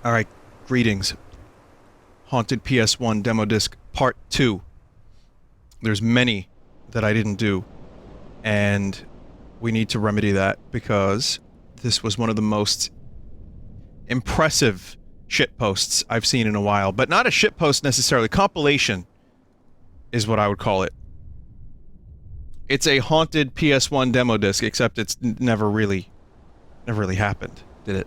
Alright, greetings. Haunted PS1 Demo Disc Part 2. There's many that I didn't do, and we need to remedy that because this was one of the most impressive shitposts I've seen in a while. But not a shitpost necessarily, compilation is what I would call it. It's a Haunted PS1 Demo Disc, except it's never really happened, did it?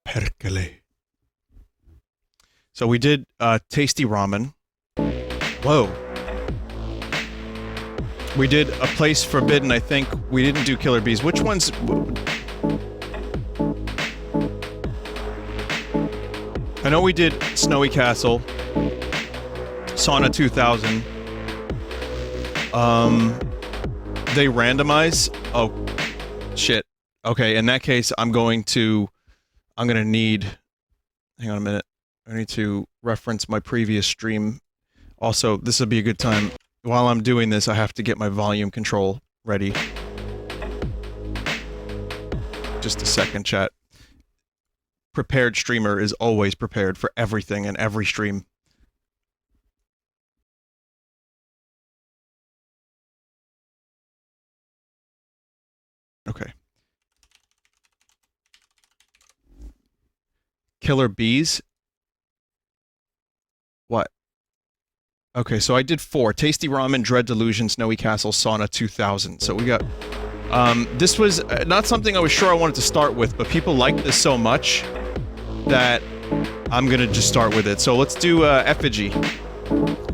Perkele. So we did tasty ramen. Whoa. We did a place forbidden, I think. We didn't do killer bees. Which ones? I know we did Snowy Castle, Sauna 2000. They randomize? Oh, shit. Okay, in that case, I'm gonna need... Hang on a minute. I need to reference my previous stream. Also, this would be a good time. While I'm doing this, I have to get my volume control ready. Just a second, chat. Prepared streamer is always prepared for everything and every stream. Okay. Killer bees? What? Okay, so I did 4. Tasty Ramen, Dread Delusion, Snowy Castle, Sauna 2000. So we got... this was not something I was sure I wanted to start with, but people liked this so much that I'm gonna just start with it. So let's do Effigy.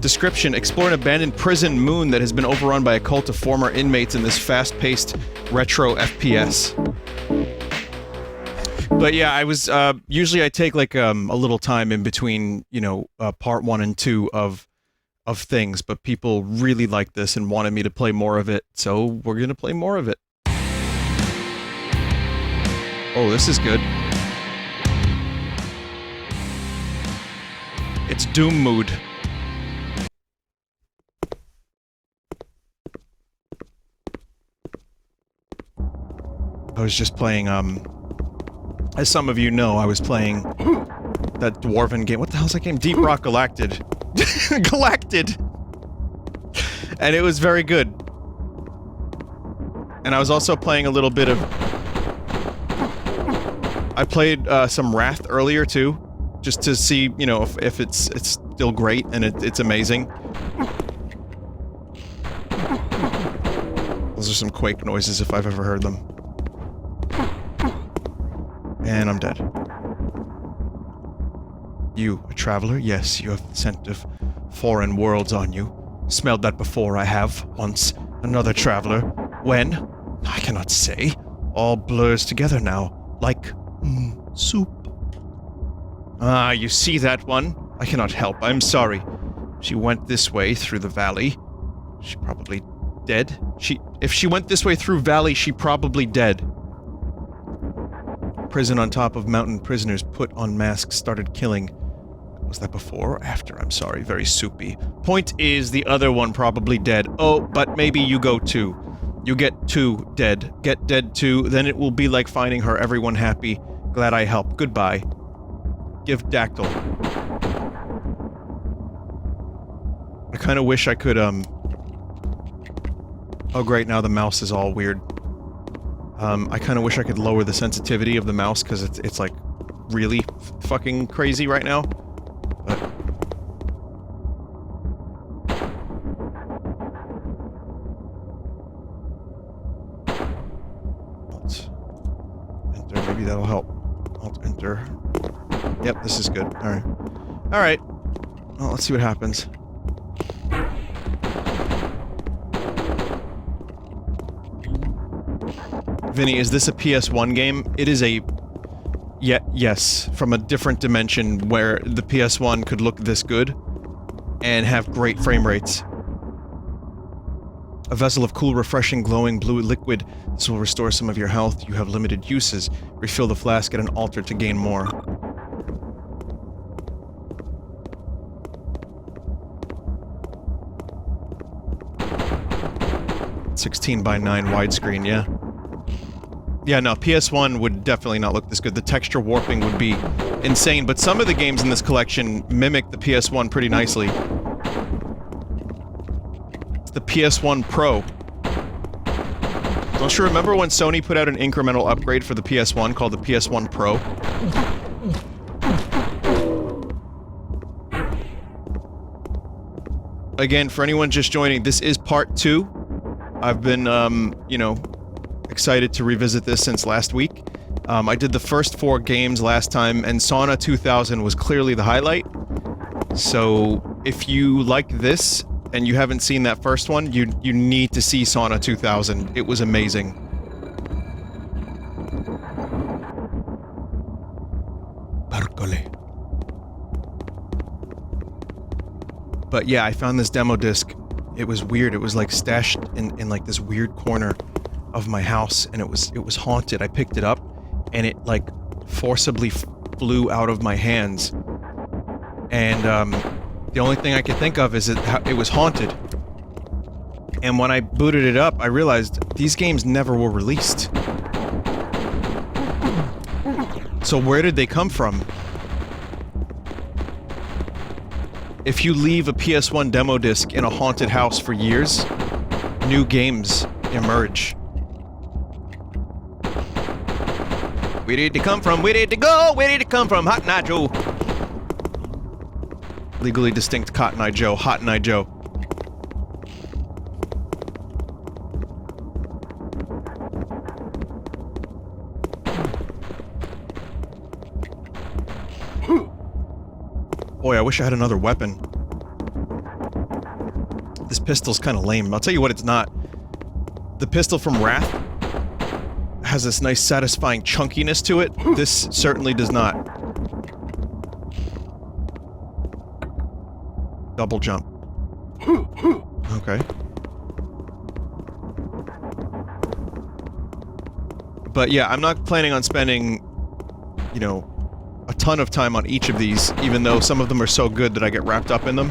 Description: explore an abandoned prison moon that has been overrun by a cult of former inmates in this fast-paced retro FPS. But yeah, I was, usually I take like, a little time in between, you know, part 1 and 2 of things, but people really liked this and wanted me to play more of it, so we're gonna play more of it. Oh, this is good. It's Doom mood. I was just playing, as some of you know, I was playing that dwarven game. What the hell's that game? Deep Rock Galacted. Galacted! And it was very good. And I was also playing a little bit of... I played some Wrath earlier too, just to see, you know, if it's still great and it's amazing. Those are some Quake noises if I've ever heard them. And I'm dead. You, a traveler? Yes, you have the scent of foreign worlds on you. Smelled that before, I have, once. Another traveler. When? I cannot say. All blurs together now. Like, soup. Ah, you see that one? I cannot help, I'm sorry. She went this way through the valley. She probably dead. If she went this way through valley, she probably dead. Prison on top of mountain, prisoners put on masks started killing. Was that before or after? I'm sorry, very soupy. Point is, the other one probably dead. Oh, but maybe you go too. You get 2 dead. Get dead too, then it will be like finding her, everyone happy. Glad I helped. Goodbye. Give Dactyl. I kinda wish I could, Oh great, now the mouse is all weird. I kinda wish I could lower the sensitivity of the mouse, because it's like, really fucking crazy right now. But... Alt. Enter, maybe that'll help. Alt, enter. Yep, this is good. Alright. Alright. Well, let's see what happens. Vinny, is this a PS1 game? It is a... yes, from a different dimension where the PS1 could look this good and have great frame rates. A vessel of cool, refreshing, glowing blue liquid. This will restore some of your health. You have limited uses. Refill the flask at an altar to gain more. 16 by 9 widescreen, yeah. Yeah, no, PS1 would definitely not look this good. The texture warping would be insane, but some of the games in this collection mimic the PS1 pretty nicely. It's the PS1 Pro. Don't you remember when Sony put out an incremental upgrade for the PS1 called the PS1 Pro? Again, for anyone just joining, this is part 2. I've been, you know, excited to revisit this since last week. I did the first 4 games last time, and Sauna 2000 was clearly the highlight. So, if you like this, and you haven't seen that first one, you need to see Sauna 2000. It was amazing. But yeah, I found this demo disc. It was weird. It was like stashed in like this weird corner of my house, and it was haunted. I picked it up, and it like forcibly flew out of my hands. And the only thing I could think of is it was haunted. And when I booted it up, I realized these games never were released. So where did they come from? If you leave a PS1 demo disc in a haunted house for years, new games emerge. Where did they come from? Where did they go? Where did they come from? Hot Eye Joe. Legally distinct Cotton Eye Joe. Hot Eye Joe. Boy, I wish I had another weapon. This pistol's kind of lame. I'll tell you what it's not. The pistol from Wrath has this nice satisfying chunkiness to it. This certainly does not. Double jump. Okay. But yeah, I'm not planning on spending, you know, a ton of time on each of these, even though some of them are so good that I get wrapped up in them.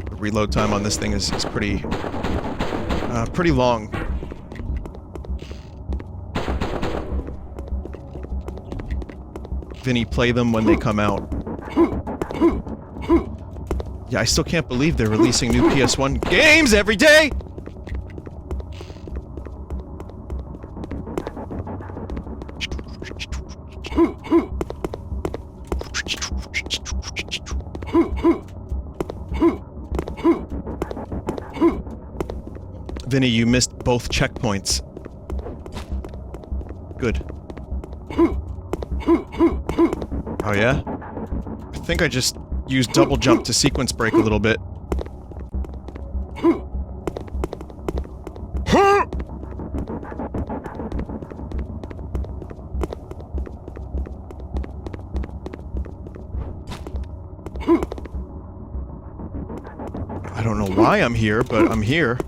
The reload time on this thing is pretty long. Vinny, play them when they come out. Yeah, I still can't believe they're releasing new PS1 games every day! Vinny, you missed both checkpoints. Good. Oh yeah? I think I just used double jump to sequence break a little bit. I don't know why I'm here, but I'm here.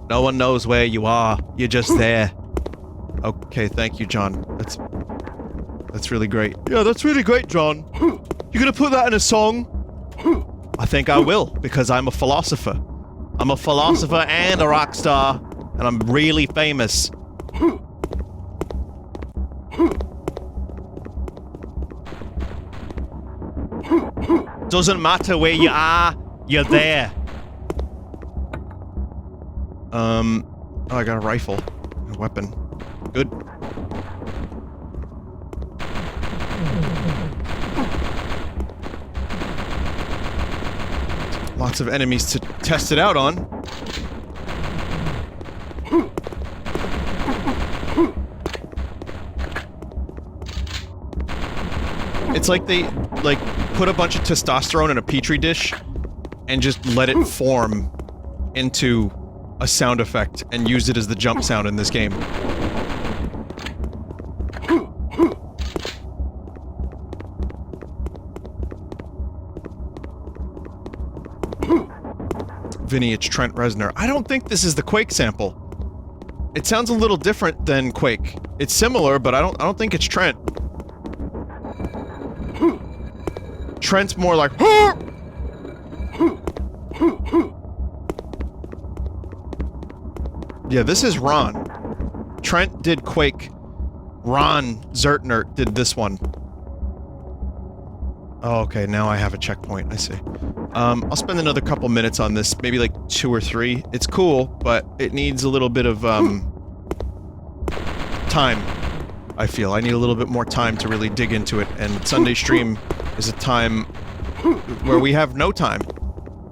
No one knows where you are. You're just there. Okay, thank you, John. That's really great. Yeah, that's really great, John. You gonna put that in a song? I think I will, because I'm a philosopher. I'm a philosopher and a rock star, and I'm really famous. Doesn't matter where you are, you're there. Oh, I got a rifle. A weapon. Good. Lots of enemies to test it out on. It's like they, like, put a bunch of testosterone in a petri dish and just let it form into a sound effect and used it as the jump sound in this game. Vinny, it's Trent Reznor. I don't think this is the Quake sample. It sounds a little different than Quake. It's similar, but I don't think it's Trent. Trent's more like, yeah, this is Ron. Trent did Quake. Ron Zertner did this one. Oh, okay, now I have a checkpoint, I see. I'll spend another couple minutes on this, maybe like 2 or 3. It's cool, but it needs a little bit of, time, I feel. I need a little bit more time to really dig into it, and Sunday stream is a time where we have no time.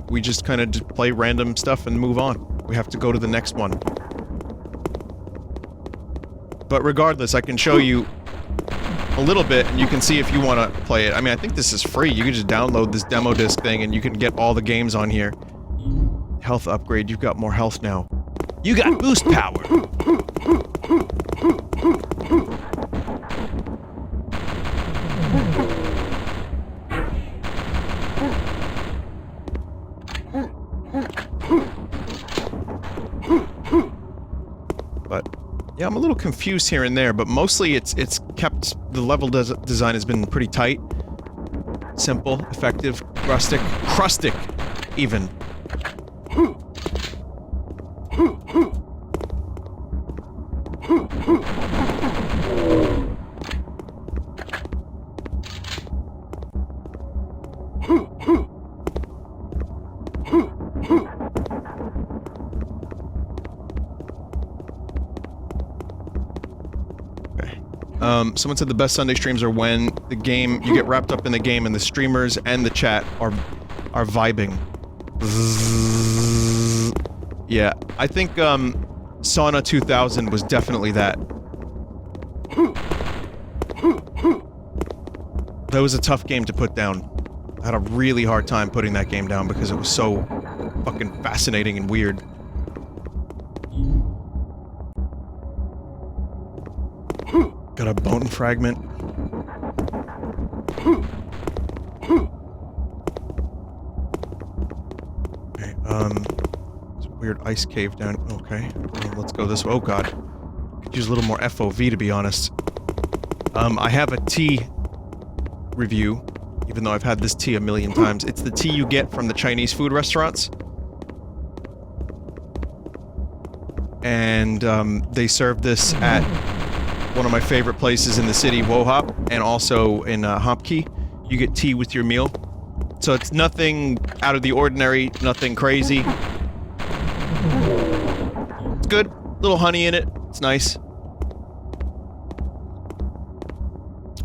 We just kind of just play random stuff and move on. We have to go to the next one. But regardless, I can show you a little bit, and you can see if you want to play it. I mean, I think this is free. You can just download this demo disc thing, and you can get all the games on here. Health upgrade. You've got more health now. You got boost power! But yeah, I'm a little confused here and there, but mostly it's kept, the level design has been pretty tight. Simple, effective, rustic, crustic, even. Someone said the best Sunday streams are when the game, you get wrapped up in the game and the streamers and the chat are vibing. Yeah, I think, Sauna 2000 was definitely that. That was a tough game to put down. I had a really hard time putting that game down because it was so fucking fascinating and weird. Got a bone fragment. Okay, there's a weird ice cave down. Okay, well, let's go this way. Oh god. Could use a little more FOV, to be honest. I have a tea review, even though I've had this tea a million times. It's the tea you get from the Chinese food restaurants. And, they serve this at one of my favorite places in the city, Wohop, and also in Hopkey. You get tea with your meal. So it's nothing out of the ordinary, nothing crazy. It's good. Little honey in it. It's nice.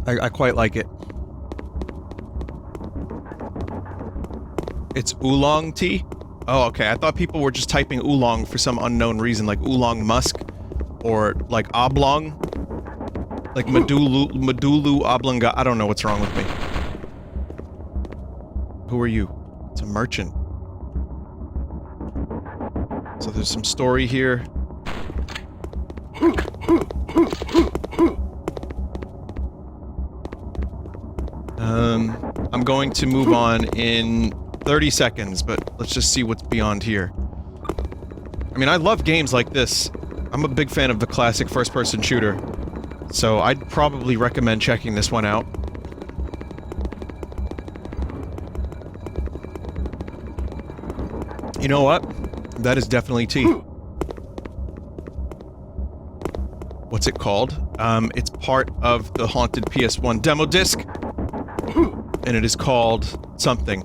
I quite like it. It's oolong tea? Oh, okay. I thought people were just typing oolong for some unknown reason, like oolong musk, or like oblong. Like Medulu oblonga. I don't know what's wrong with me. Who are you? It's a merchant. So there's some story here. I'm going to move on in 30 seconds, but let's just see what's beyond here. I mean, I love games like this. I'm a big fan of the classic first-person shooter. So I'd probably recommend checking this one out. You know what? That is definitely tea. What's it called? It's part of the Haunted PS1 Demo Disc. And it is called something.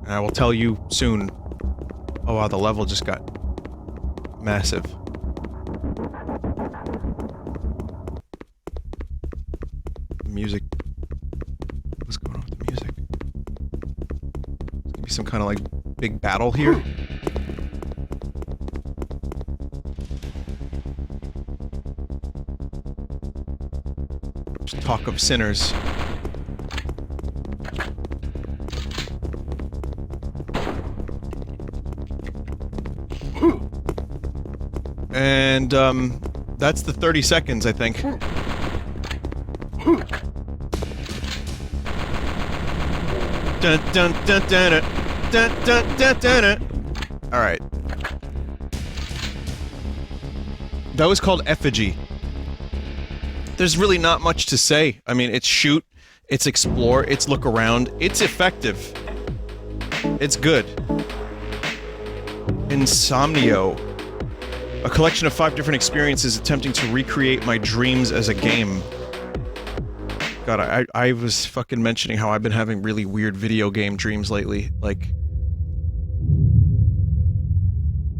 And I will tell you soon. Oh wow, the level just got massive. Music. What's going on with the music? There's gonna be some kind of like big battle here. Just talk of sinners. And that's the 30 seconds, I think. Dun, dun, dun, dun, dun, dun, dun, dun, dun. All right. That was called Effigy. There's really not much to say. I mean, it's shoot, It's explore, it's look around, it's effective. It's good. Somnio. A collection of 5 different experiences attempting to recreate my dreams as a game. God, I was fucking mentioning how I've been having really weird video game dreams lately. Like...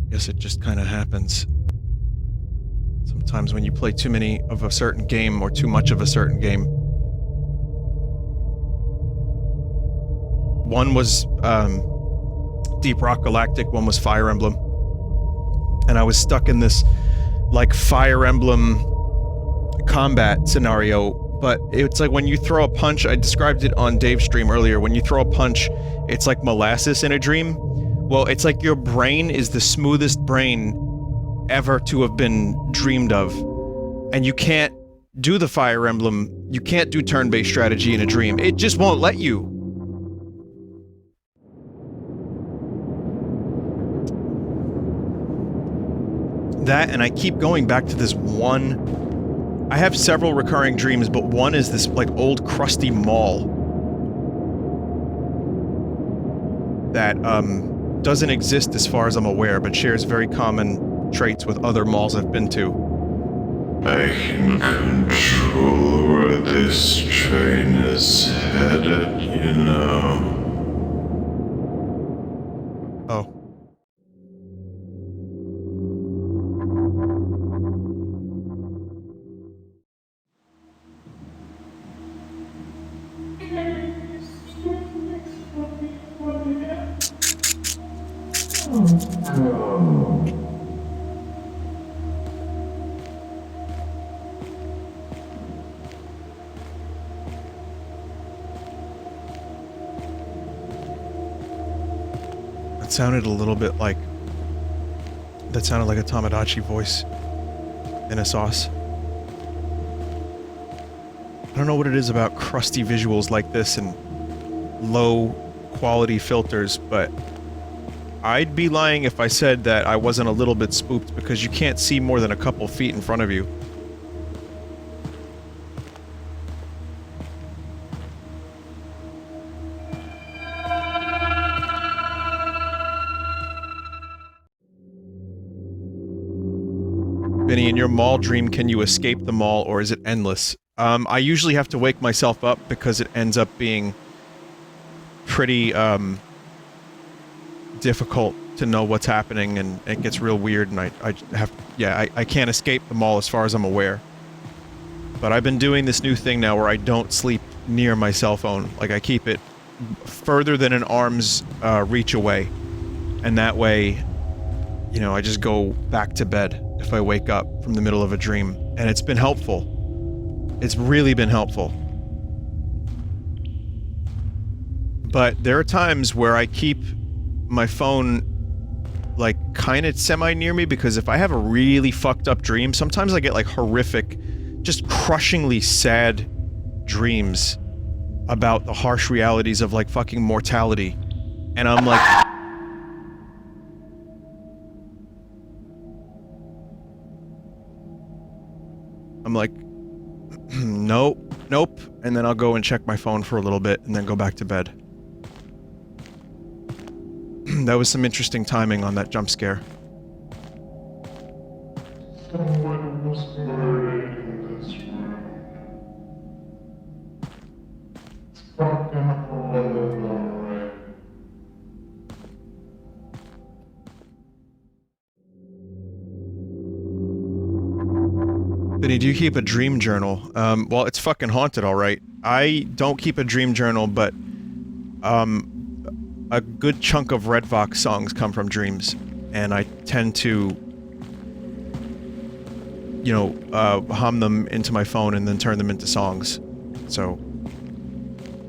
guess it just kind of happens. Sometimes when you play too many of a certain game, or too much of a certain game. One was, Deep Rock Galactic, one was Fire Emblem. And I was stuck in this, like, Fire Emblem combat scenario, but it's like when you throw a punch, I described it on Dave's stream earlier, when you throw a punch, it's like molasses in a dream. Well, it's like your brain is the smoothest brain ever to have been dreamed of. And you can't do the Fire Emblem, you can't do turn-based strategy in a dream. It just won't let you. That, and I keep going back to this one... I have several recurring dreams, but one is this, like, old crusty mall. That, doesn't exist as far as I'm aware, but shares very common traits with other malls I've been to. I can control where this train is headed, you know. Oh. That sounded a little bit like... that sounded like a Tamagotchi voice. Vinesauce. I don't know what it is about crusty visuals like this and low quality filters, but I'd be lying if I said that I wasn't a little bit spooked, because you can't see more than a couple feet in front of you. Vinny, in your mall dream, can you escape the mall, or is it endless? I usually have to wake myself up because it ends up being pretty, difficult to know what's happening, and it gets real weird, and I have... yeah, I can't escape the mall as far as I'm aware. But I've been doing this new thing now where I don't sleep near my cell phone. Like, I keep it further than an arm's reach away. And that way, you know, I just go back to bed if I wake up from the middle of a dream. And it's been helpful. It's really been helpful. But there are times where I keep my phone, like, kinda semi-near me, because if I have a really fucked up dream, sometimes I get, like, horrific, just crushingly sad dreams about the harsh realities of, like, fucking mortality. And I'm like... I'm like, nope, nope, and then I'll go and check my phone for a little bit, and then go back to bed. That was some interesting timing on that jump scare. Someone was murdered in this room. It's fucking horrible, alright. Vinny, do you keep a dream journal? Well, it's fucking haunted, alright. I don't keep a dream journal, but, a good chunk of Red Fox songs come from dreams, and I tend to, you know, hum them into my phone and then turn them into songs. So,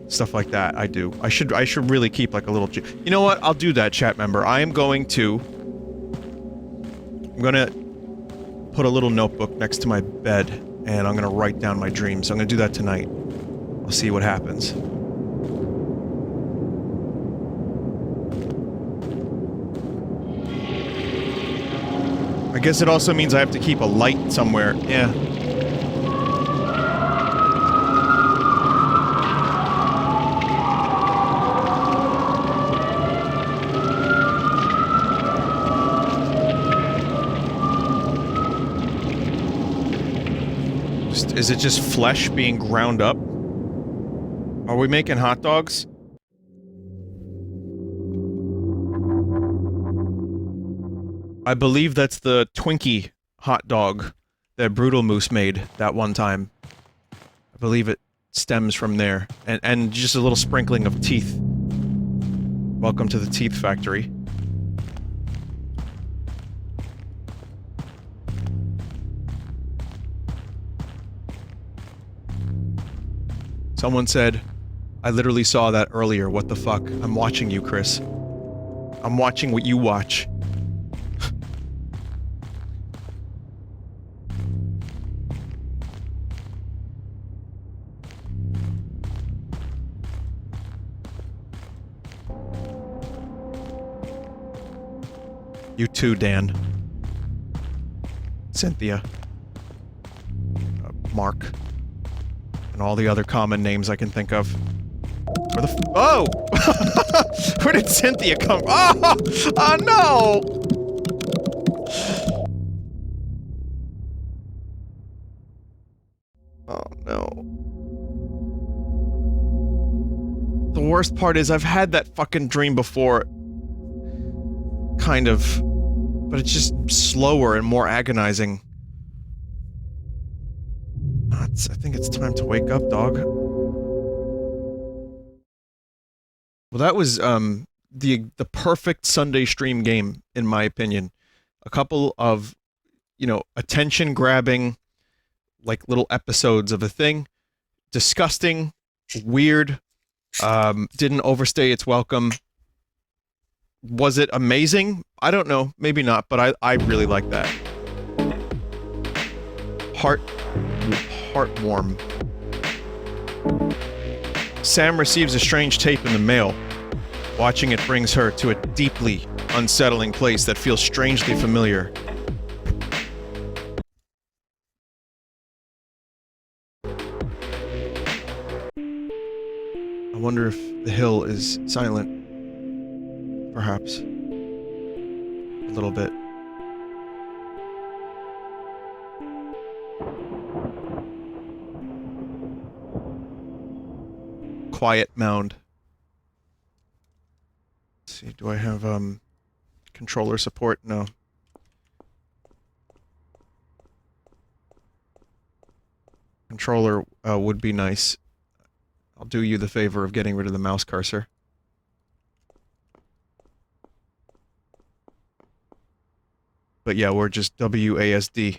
stuff like that, I do. I should really keep, like, a little... You know what? I'll do that, chat member. I'm gonna put a little notebook next to my bed, and I'm gonna write down my dreams. I'm gonna do that tonight. I'll see what happens. I guess it also means I have to keep a light somewhere. Yeah. confused. Is it just flesh being ground up? Are we making hot dogs? I believe that's the Twinkie hot dog that Brutal Moose made that one time. I believe it stems from there. And just a little sprinkling of teeth. Welcome to the Teeth Factory. Someone said, I literally saw that earlier, what the fuck? I'm watching you, Chris. I'm watching what you watch. You too, Dan. Cynthia. Mark. And all the other common names I can think of. Where the oh! Where did Cynthia come from? Oh! Oh no! Oh no. The worst part is I've had that fucking dream before. Kind of. But it's just slower and more agonizing. I think it's time to wake up, dog. Well, that was, the perfect Sunday stream game, in my opinion. A couple of, you know, attention-grabbing, like, little episodes of a thing. Disgusting, weird, didn't overstay its welcome. Was it amazing? I don't know, maybe not, but I really like that. Heartworm. Sam receives a strange tape in the mail. Watching it brings her to a deeply unsettling place that feels strangely familiar. I wonder if the hill is silent. Perhaps. A little bit. Quiet mound. Let's see, do I have, controller support? No. Controller, would be nice. I'll do you the favor of getting rid of the mouse cursor. But yeah, we're just WASD.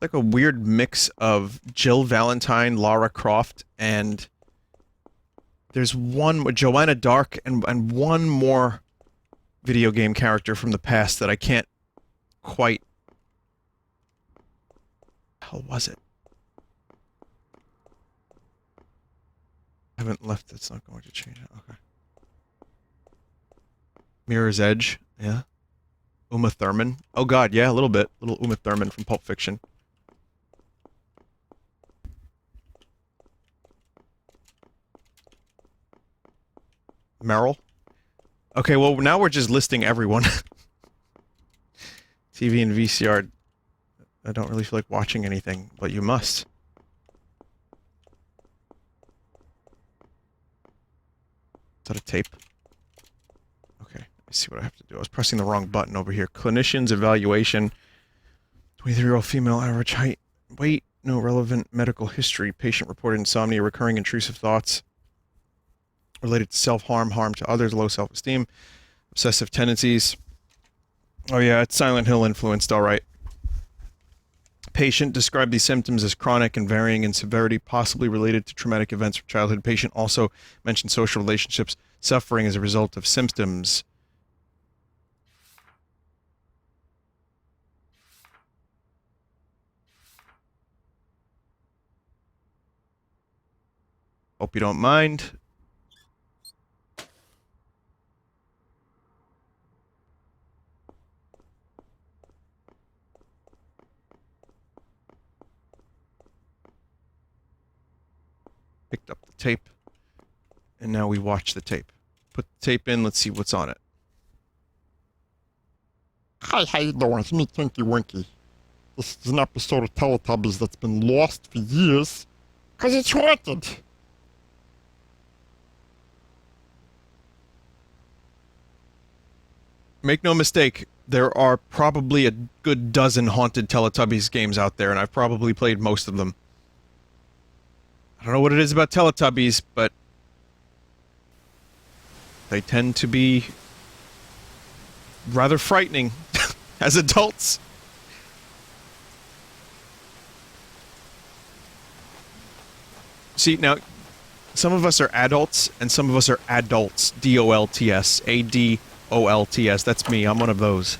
Like a weird mix of Jill Valentine, Lara Croft, and there's one with Joanna Dark and one more video game character from the past that I can't quite... How was it? I haven't left, it's not going to change it, okay. Mirror's Edge, yeah. Uma Thurman. Oh god, yeah, a little bit. Little Uma Thurman from Pulp Fiction. Meryl? Okay, well, now we're just listing everyone. TV and VCR. I don't really feel like watching anything, but you must. Is that a tape? Okay, let me see what I have to do. I was pressing the wrong button over here. Clinician's evaluation. 23-year-old female, average height. Weight, no relevant medical history. Patient reported insomnia, recurring intrusive thoughts. Related to self-harm, harm to others, low self-esteem, obsessive tendencies. Oh yeah, it's Silent Hill influenced, alright. Patient described these symptoms as chronic and varying in severity, possibly related to traumatic events from childhood. Patient also mentioned social relationships suffering as a result of symptoms. Hope you don't mind. Picked up the tape. And now we watch the tape. Put the tape in, let's see what's on it. Hi, how you doing? It's me, Tinky Winky. This is an episode of Teletubbies that's been lost for years, 'cause it's haunted. Make no mistake, there are probably a good dozen Haunted Teletubbies games out there, and I've probably played most of them. I don't know what it is about Teletubbies, but they tend to be rather frightening as adults. See, now, some of us are adults, and some of us are adults. D-O-L-T-S. A-D-O-L-T-S. That's me. I'm one of those.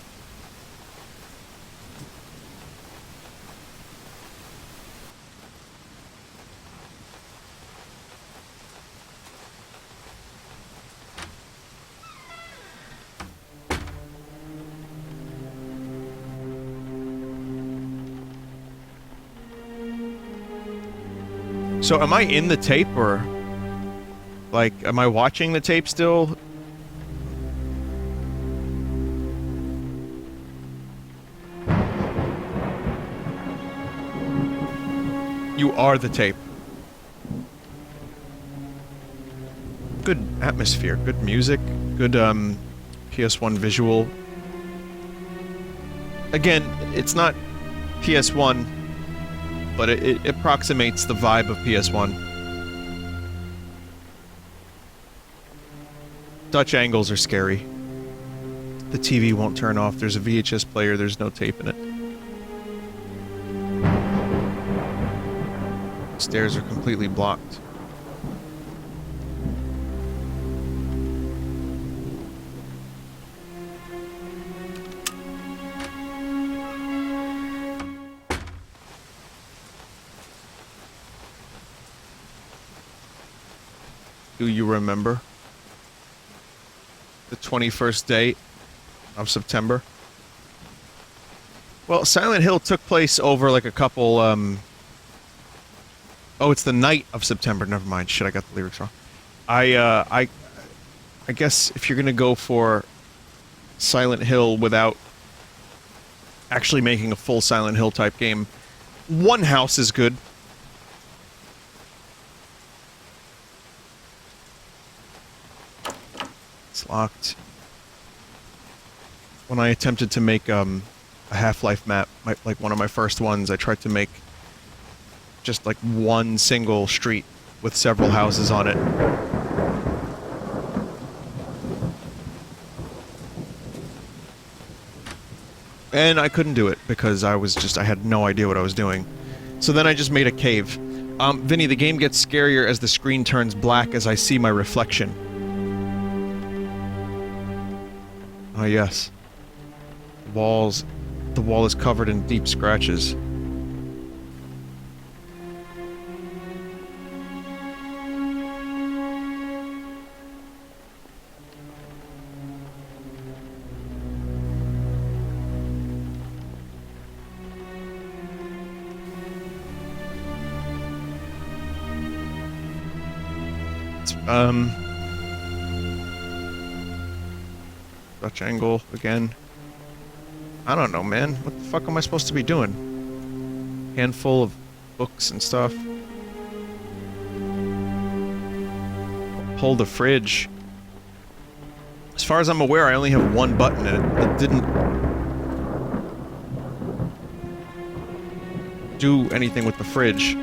So am I in the tape, or... like, am I watching the tape still? You are the tape. Good atmosphere, good music, good, PS1 visual. Again, it's not PS1, but it approximates the vibe of PS1. Dutch angles are scary. The TV won't turn off. There's a VHS player. There's no tape in it. Stairs are completely blocked. Do you remember the 21st day of September? Well, Silent Hill took place over like a couple, oh, it's the night of September. Never mind. Shit, I got the lyrics wrong. I guess if you're gonna go for Silent Hill without actually making a full Silent Hill type game, one house is good. It's locked. When I attempted to make a Half-Life map, like one of my first ones, I tried to make just like one single street with several houses on it. And I couldn't do it because I had no idea what I was doing. So then I just made a cave. Vinny, the game gets scarier as the screen turns black as I see my reflection. Oh yes. The wall is covered in deep scratches. Dutch angle again. I don't know, man. What the fuck am I supposed to be doing? Handful of books and stuff. Pull the fridge. As far as I'm aware, I only have one button and it didn't do anything with the fridge.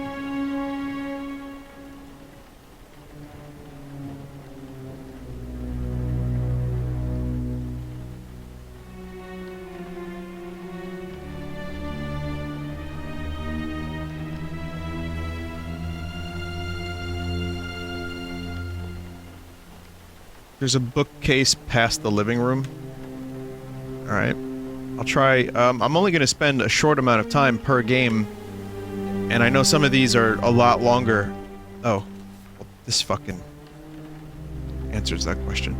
There's a bookcase past the living room. Alright. I'll try, I'm only gonna spend a short amount of time per game. And I know some of these are a lot longer. Oh. Well, this fucking answers that question.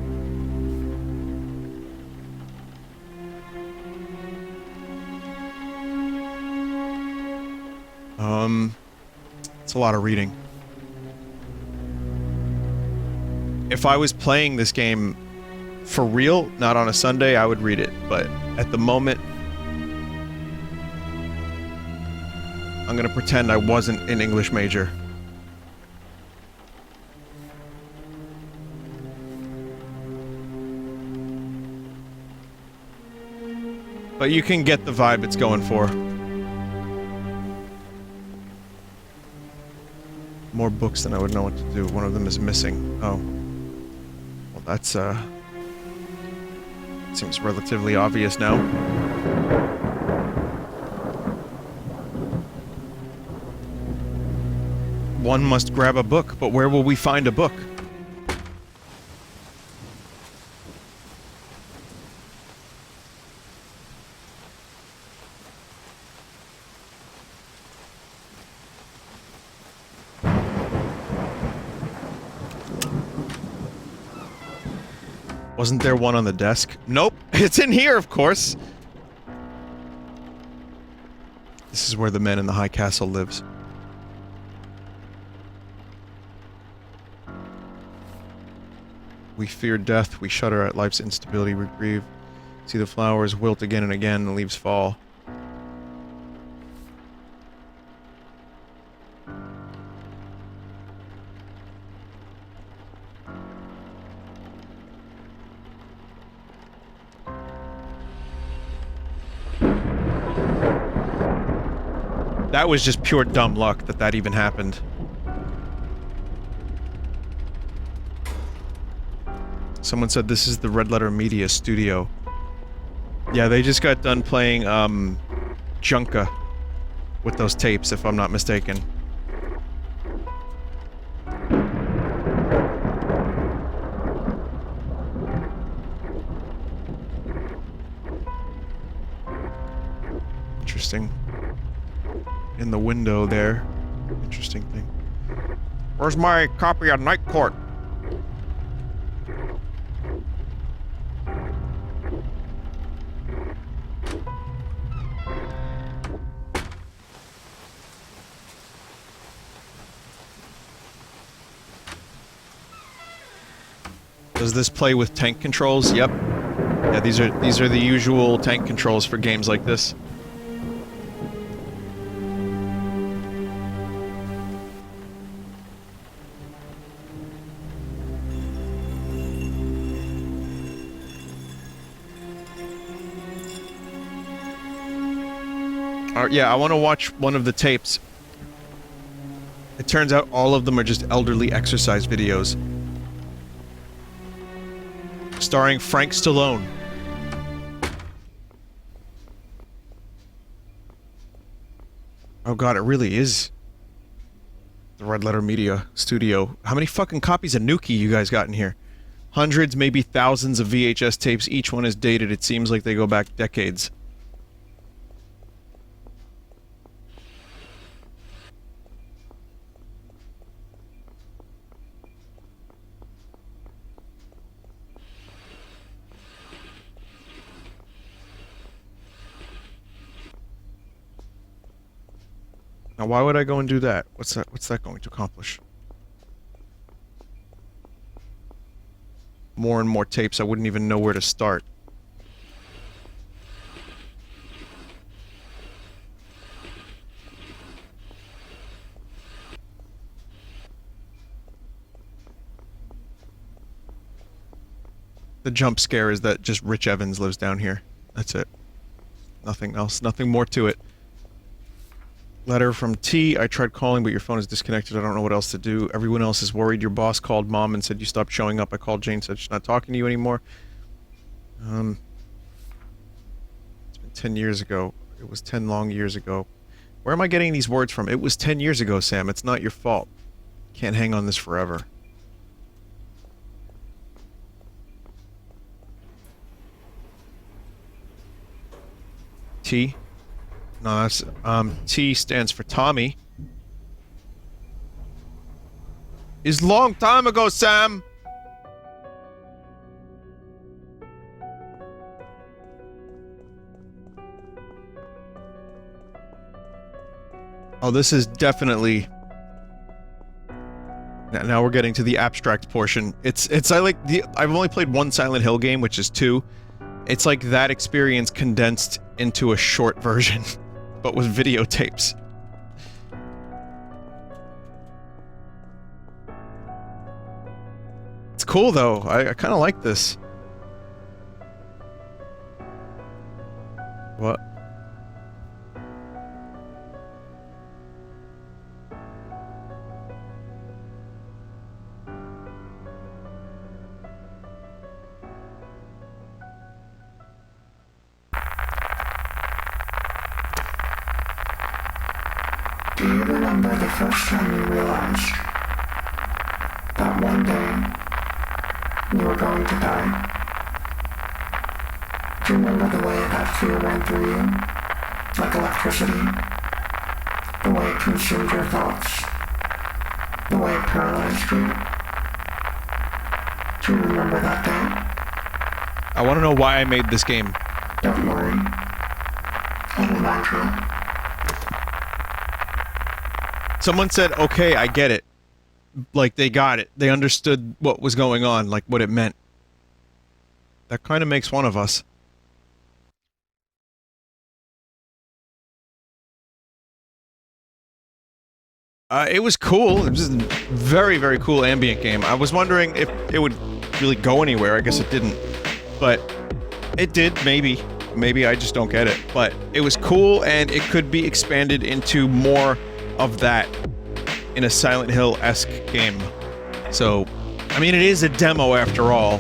It's a lot of reading. if I was playing this game for real, not on a Sunday, I would read it. But at the moment, I'm gonna pretend I wasn't an English major. But you can get the vibe it's going for. More books than I would know what to do. One of them is missing. Oh. Well, that's, seems relatively obvious now. One must grab a book, but where will we find a book? Wasn't there one on the desk? Nope, it's in here, of course. This is where the man in the high castle lives. We fear death, we shudder at life's instability, we grieve. See the flowers wilt again and again, the leaves fall. That was just pure dumb luck that that even happened. Someone said this is the Red Letter Media studio. Yeah, they just got done playing, Junka with those tapes, if I'm not mistaken. Interesting. In the window there. Interesting thing. Where's my copy of Night Court? Does this play with tank controls? Yep. Yeah, these are the usual tank controls for games like this. Yeah, I want to watch one of the tapes. It turns out all of them are just elderly exercise videos. Starring Frank Stallone. Oh god, it really is the Red Letter Media studio. How many fucking copies of Nuki you guys got in here? Hundreds, maybe thousands of VHS tapes. Each one is dated. It seems like they go back decades. Now, why would I go and do that? What's that going to accomplish? More and more tapes, I wouldn't even know where to start. The jump scare is that just Rich Evans lives down here. That's it. Nothing else. Nothing more to it. Letter from T. I tried calling, but your phone is disconnected. I don't know what else to do. Everyone else is worried. Your boss called Mom and said you stopped showing up. I called Jane, said she's not talking to you anymore. It's been 10 years ago. It was 10 long years ago. Where am I getting these words from? It was 10 years ago, Sam. It's not your fault. Can't hang on this forever. T. No, that's, T stands for Tommy. Is long time ago, Sam! Oh, this is definitely Now we're getting to the abstract portion. It's I like the I've only played one Silent Hill game, which is 2. It's like that experience condensed into a short version, but with videotapes. It's cool though. I kind of like this. What? Do you remember the first time you realized that one day you were going to die? Do you remember the way that fear went through you, like electricity? The way it consumed your thoughts? The way it paralyzed you? Do you remember that day? I want to know why I made this game. Don't worry. I'll remind you. Someone said, okay, I get it. Like, they got it. They understood what was going on, like, what it meant. That kind of makes one of us. It was cool. It was a very, very cool ambient game. I was wondering if it would really go anywhere. I guess it didn't. But it did, maybe. Maybe I just don't get it. But it was cool, and it could be expanded into more of that in a Silent Hill-esque game. So, I mean, it is a demo after all.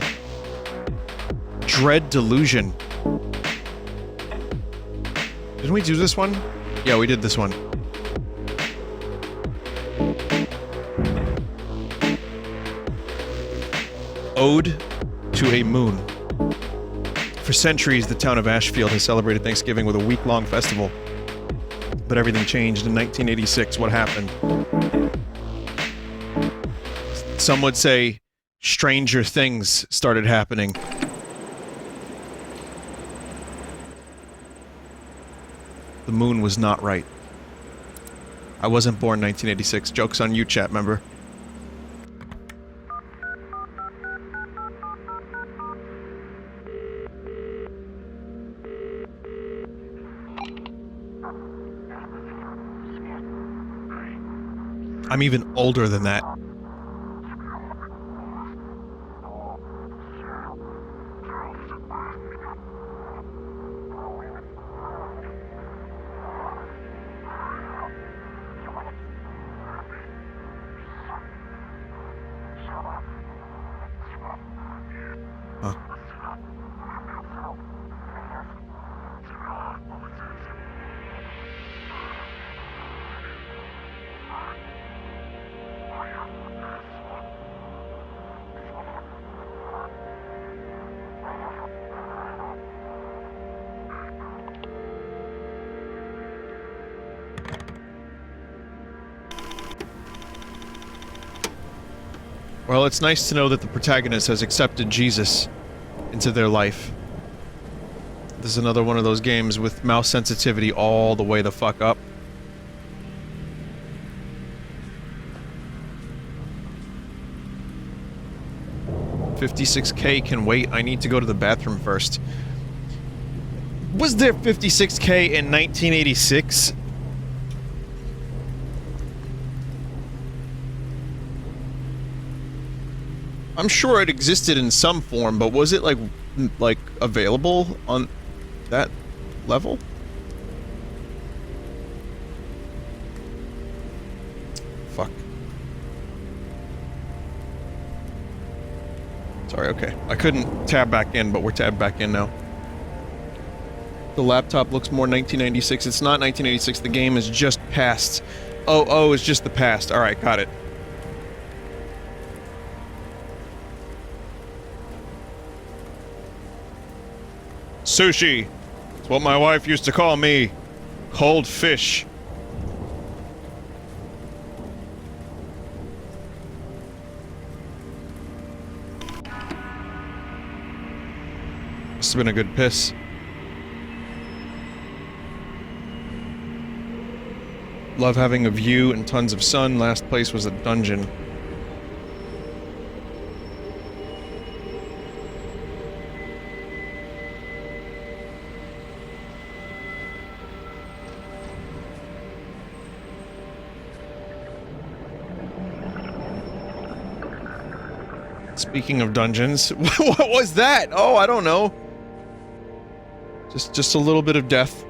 Dread Delusion. Didn't we do this one? Yeah, we did this one. Ode to a Moon. For centuries, the town of Ashfield has celebrated Thanksgiving with a week-long festival. But everything changed in 1986. What happened? Some would say stranger things started happening. The moon was not right. I wasn't born in 1986. Joke's on you, chat member. I'm even older than that. Huh. Well, it's nice to know that the protagonist has accepted Jesus into their life. This is another one of those games with mouse sensitivity all the way the fuck up. $56K can wait. I need to go to the bathroom first. Was there $56K in 1986? I'm sure it existed in some form, but was it like available on that level? Fuck. Sorry, okay. I couldn't tab back in, but we're tabbed back in now. The laptop looks more 1996. It's not 1986. The game is just past. Oh, it's just the past. Alright, got it. Sushi. It's what my wife used to call me. Cold fish. This has been a good piss. Love having a view and tons of sun. Last place was a dungeon. Speaking of dungeons, what was that? Oh, I don't know. Just a little bit of death.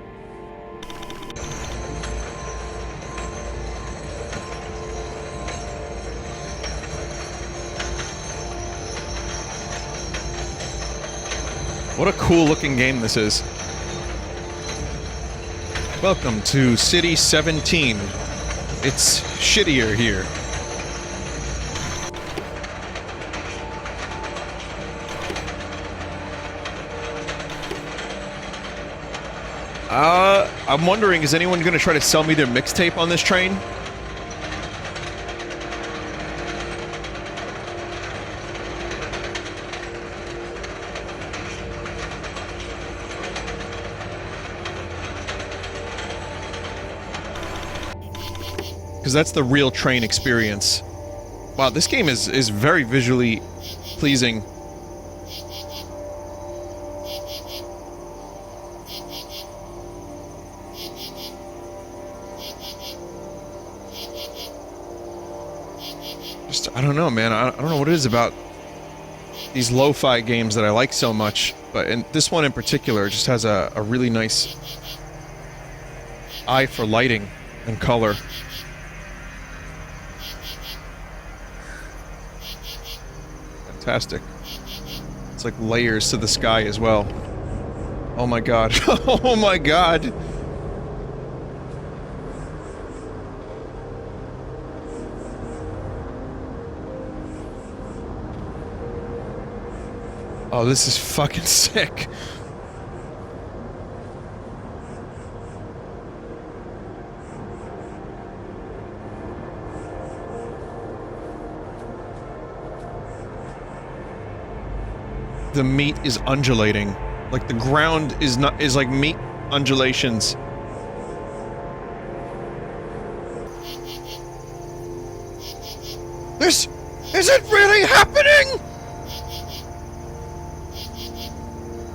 What a cool looking game this is. Welcome to City 17. It's shittier here. I'm wondering, is anyone gonna try to sell me their mixtape on this train? Because that's the real train experience. Wow, this game is very visually pleasing. I don't know, man. I don't know what it is about these lo-fi games that I like so much, but this one in particular just has a really nice eye for lighting and color. Fantastic. It's like layers to the sky as well. Oh my god. Oh my god! Oh, this is fucking sick. The meat is undulating. Like the ground is like meat undulations. This is it really happening?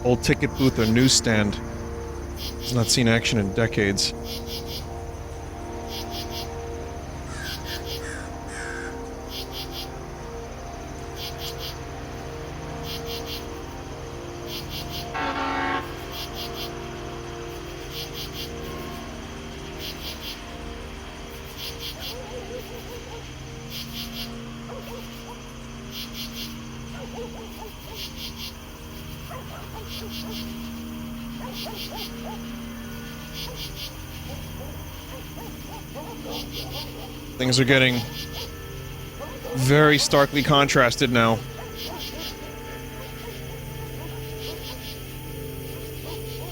Old ticket booth or newsstand. Has not seen action in decades. Things are getting very starkly contrasted now.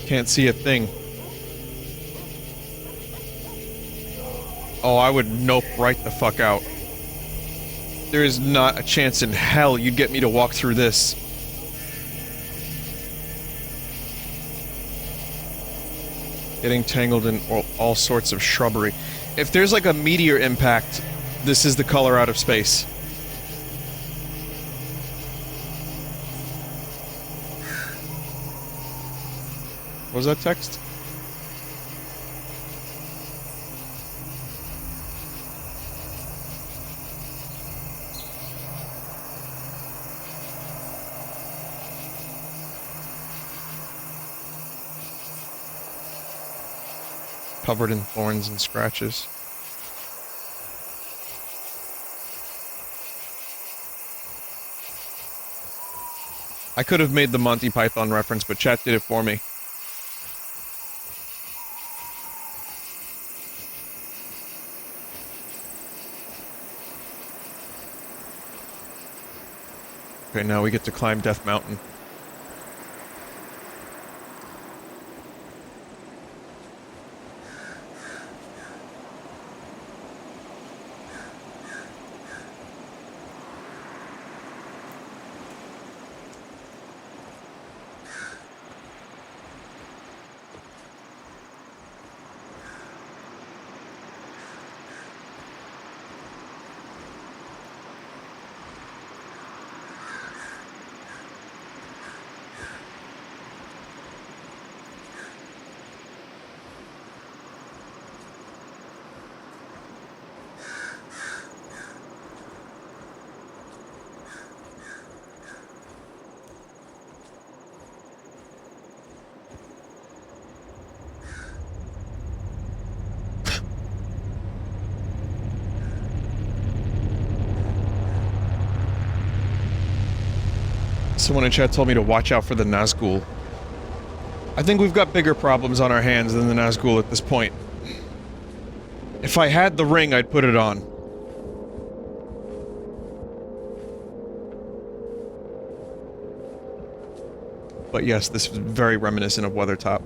Can't see a thing. Oh, I would nope right the fuck out. There is not a chance in hell you'd get me to walk through this. Getting tangled in all sorts of shrubbery. If there's like a meteor impact, this is the color out of space. What was that text? Covered in thorns and scratches. I could have made the Monty Python reference, but chat did it for me. Okay, now we get to climb Death Mountain. Someone in chat told me to watch out for the Nazgul. I think we've got bigger problems on our hands than the Nazgul at this point. If I had the ring, I'd put it on. But yes, this is very reminiscent of Weathertop.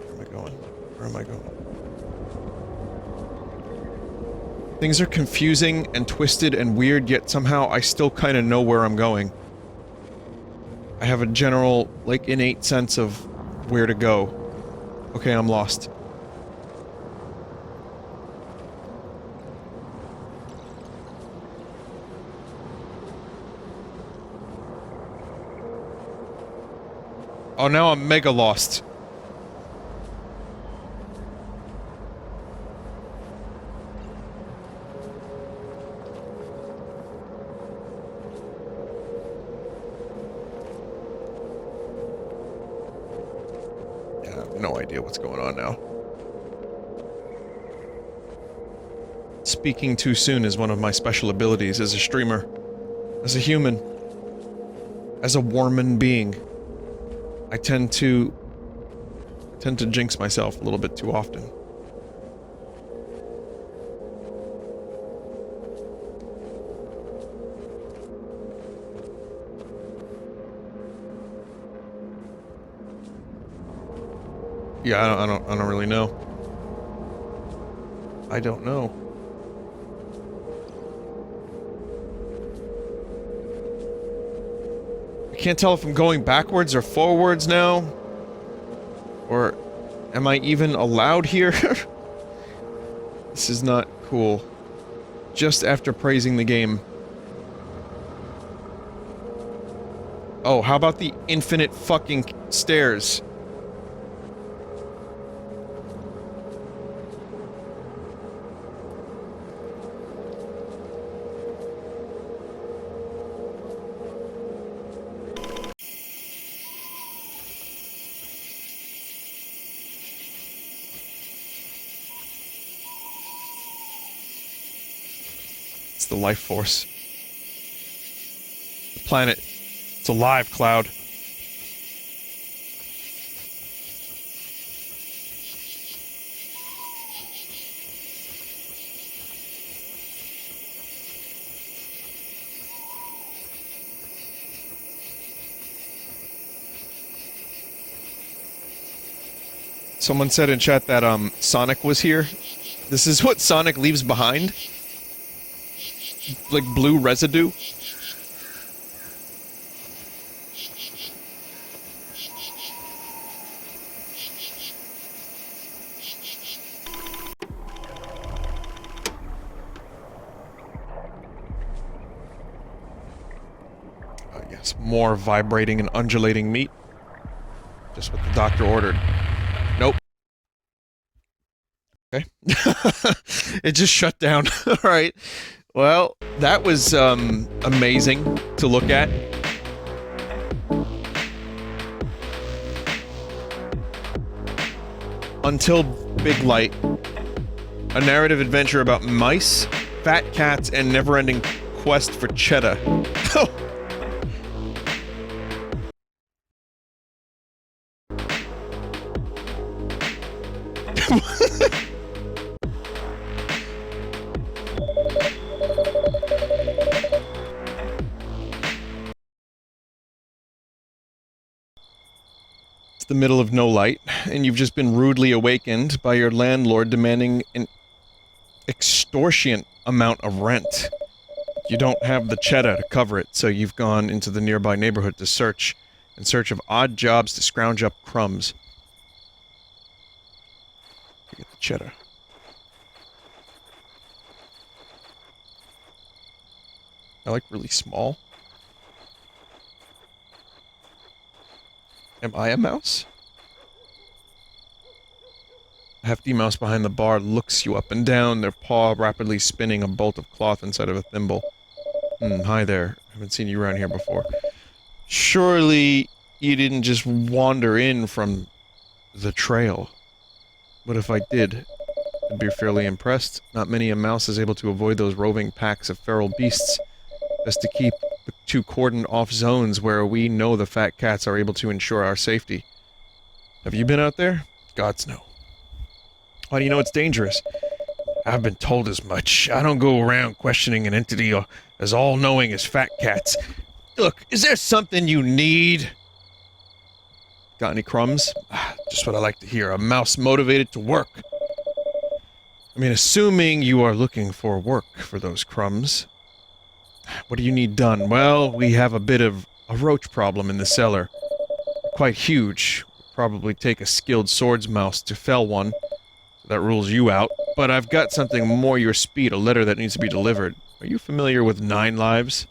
Where am I going? Where am I going? Things are confusing and twisted and weird, yet somehow I still kind of know where I'm going. I have a general, like, innate sense of where to go. Okay, I'm lost. Oh, now I'm mega lost. Yeah, I have no idea what's going on now. Speaking too soon is one of my special abilities as a streamer. As a human. As a Warman being. I tend to jinx myself a little bit too often. Yeah, I don't really know. I don't know. I can't tell if I'm going backwards or forwards now. Or am I even allowed here? This is not cool. Just after praising the game. Oh, how about the infinite fucking stairs? The life force. The planet. It's alive, Cloud. Someone said in chat that, Sonic was here. This is what Sonic leaves behind? Like blue residue? Yes, more vibrating and undulating meat. Just what the doctor ordered. Nope. Okay. It just shut down. Alright. Well, that was, amazing to look at. Until Biglight. A narrative adventure about mice, fat cats, and never-ending quest for cheddar. The middle of no light, and you've just been rudely awakened by your landlord demanding an extortionate amount of rent. You don't have the cheddar to cover it, so you've gone into the nearby neighborhood to search, in search of odd jobs to scrounge up crumbs. Get the cheddar. I like really small. Am I a mouse? A hefty mouse behind the bar looks you up and down, their paw rapidly spinning a bolt of cloth inside of a thimble. Hi there. Haven't seen you around here before. Surely you didn't just wander in from the trail. What if I did? I'd be fairly impressed. Not many a mouse is able to avoid those roving packs of feral beasts. Best to keep to cordoned off zones where we know the fat cats are able to ensure our safety. Have you been out there? Gods no. How do you know it's dangerous? I've been told as much. I don't go around questioning an entity as all-knowing as fat cats. Look, is there something you need? Got any crumbs? Just what I like to hear. A mouse motivated to work. I mean, assuming you are looking for work for those crumbs. What do you need done? Well, we have a bit of a roach problem in the cellar. Quite huge. Probably take a skilled swords mouse to fell one. That rules you out. But I've got something more your speed, a letter that needs to be delivered. Are you familiar with 9 Lives?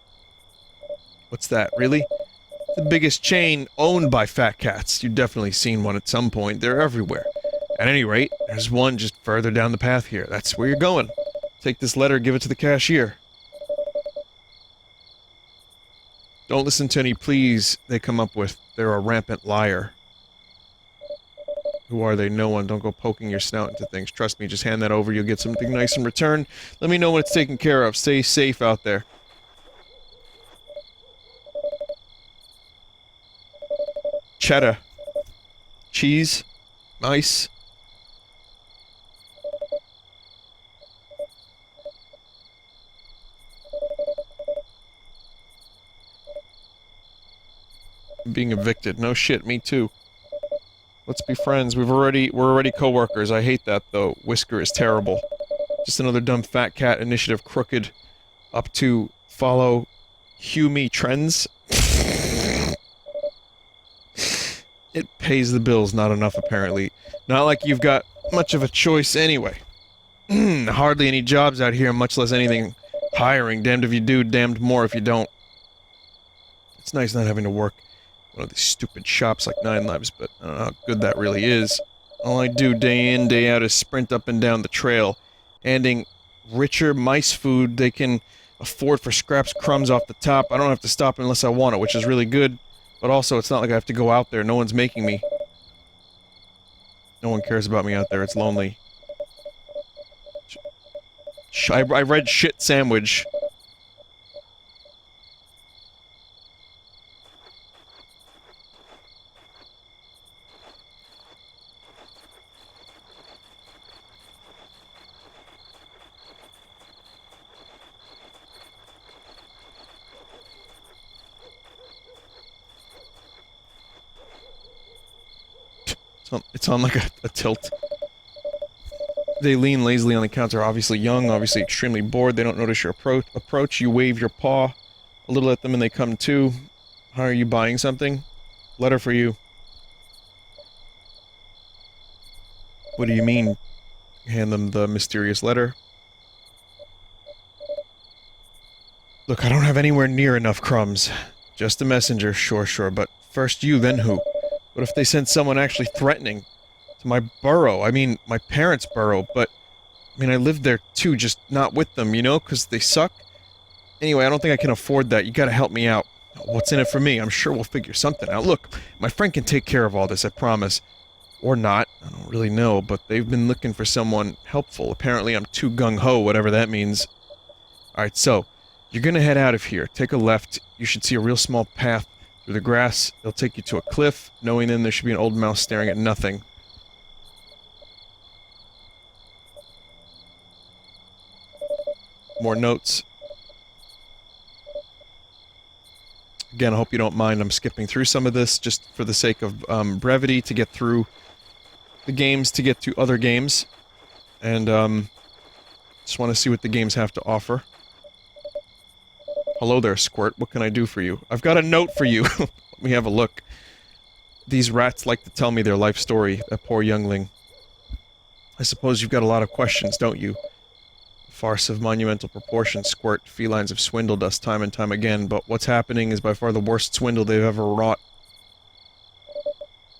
What's that, really? The biggest chain owned by fat cats. You've definitely seen one at some point. They're everywhere. At any rate, there's one just further down the path here. That's where you're going. Take this letter, give it to the cashier. Don't listen to any pleas they come up with. They're a rampant liar. Who are they? No one. Don't go poking your snout into things. Trust me, just hand that over. You'll get something nice in return. Let me know when it's taken care of. Stay safe out there. Cheddar. Cheese. Nice. Being evicted. No shit, me too. Let's be friends. We're already co-workers. I hate that, though. Whisker is terrible. Just another dumb fat cat initiative crooked up to follow Hume trends. It pays the bills not enough, apparently. Not like you've got much of a choice anyway. Hardly any jobs out here, much less anything hiring. Damned if you do, damned more if you don't. It's nice not having to work one of these stupid shops like 9 Lives, but I don't know how good that really is. All I do day in, day out is sprint up and down the trail, handing richer mice food they can afford for scraps crumbs off the top. I don't have to stop unless I want it, which is really good, but also it's not like I have to go out there. No one's making me. No one cares about me out there. It's lonely. I read shit sandwich. It's on like a tilt. They lean lazily on the counter, obviously young, obviously extremely bored. They don't notice your approach. You wave your paw a little at them and they come to. How are you buying something? Letter for you. What do you mean? Hand them the mysterious letter. Look, I don't have anywhere near enough crumbs. Just a messenger, sure, but first you, then who? What if they sent someone actually threatening to my burrow? I mean, my parents' burrow, but... I mean, I lived there too, just not with them, you know, because they suck? Anyway, I don't think I can afford that. You gotta help me out. What's in it for me? I'm sure we'll figure something out. Look, my friend can take care of all this, I promise. Or not. I don't really know, but they've been looking for someone helpful. Apparently I'm too gung-ho, whatever that means. Alright, so, you're gonna head out of here. Take a left. You should see a real small path through the grass. It'll take you to a cliff. Knowing then there should be an old mouse staring at nothing. More notes. Again, I hope you don't mind. I'm skipping through some of this just for the sake of brevity to get through the games, to get to other games. And just want to see what the games have to offer. Hello there, Squirt. What can I do for you? I've got a note for you. Let me have a look. These rats like to tell me their life story, that poor youngling. I suppose you've got a lot of questions, don't you? Farce of monumental proportions, Squirt. Felines have swindled us time and time again, but what's happening is by far the worst swindle they've ever wrought.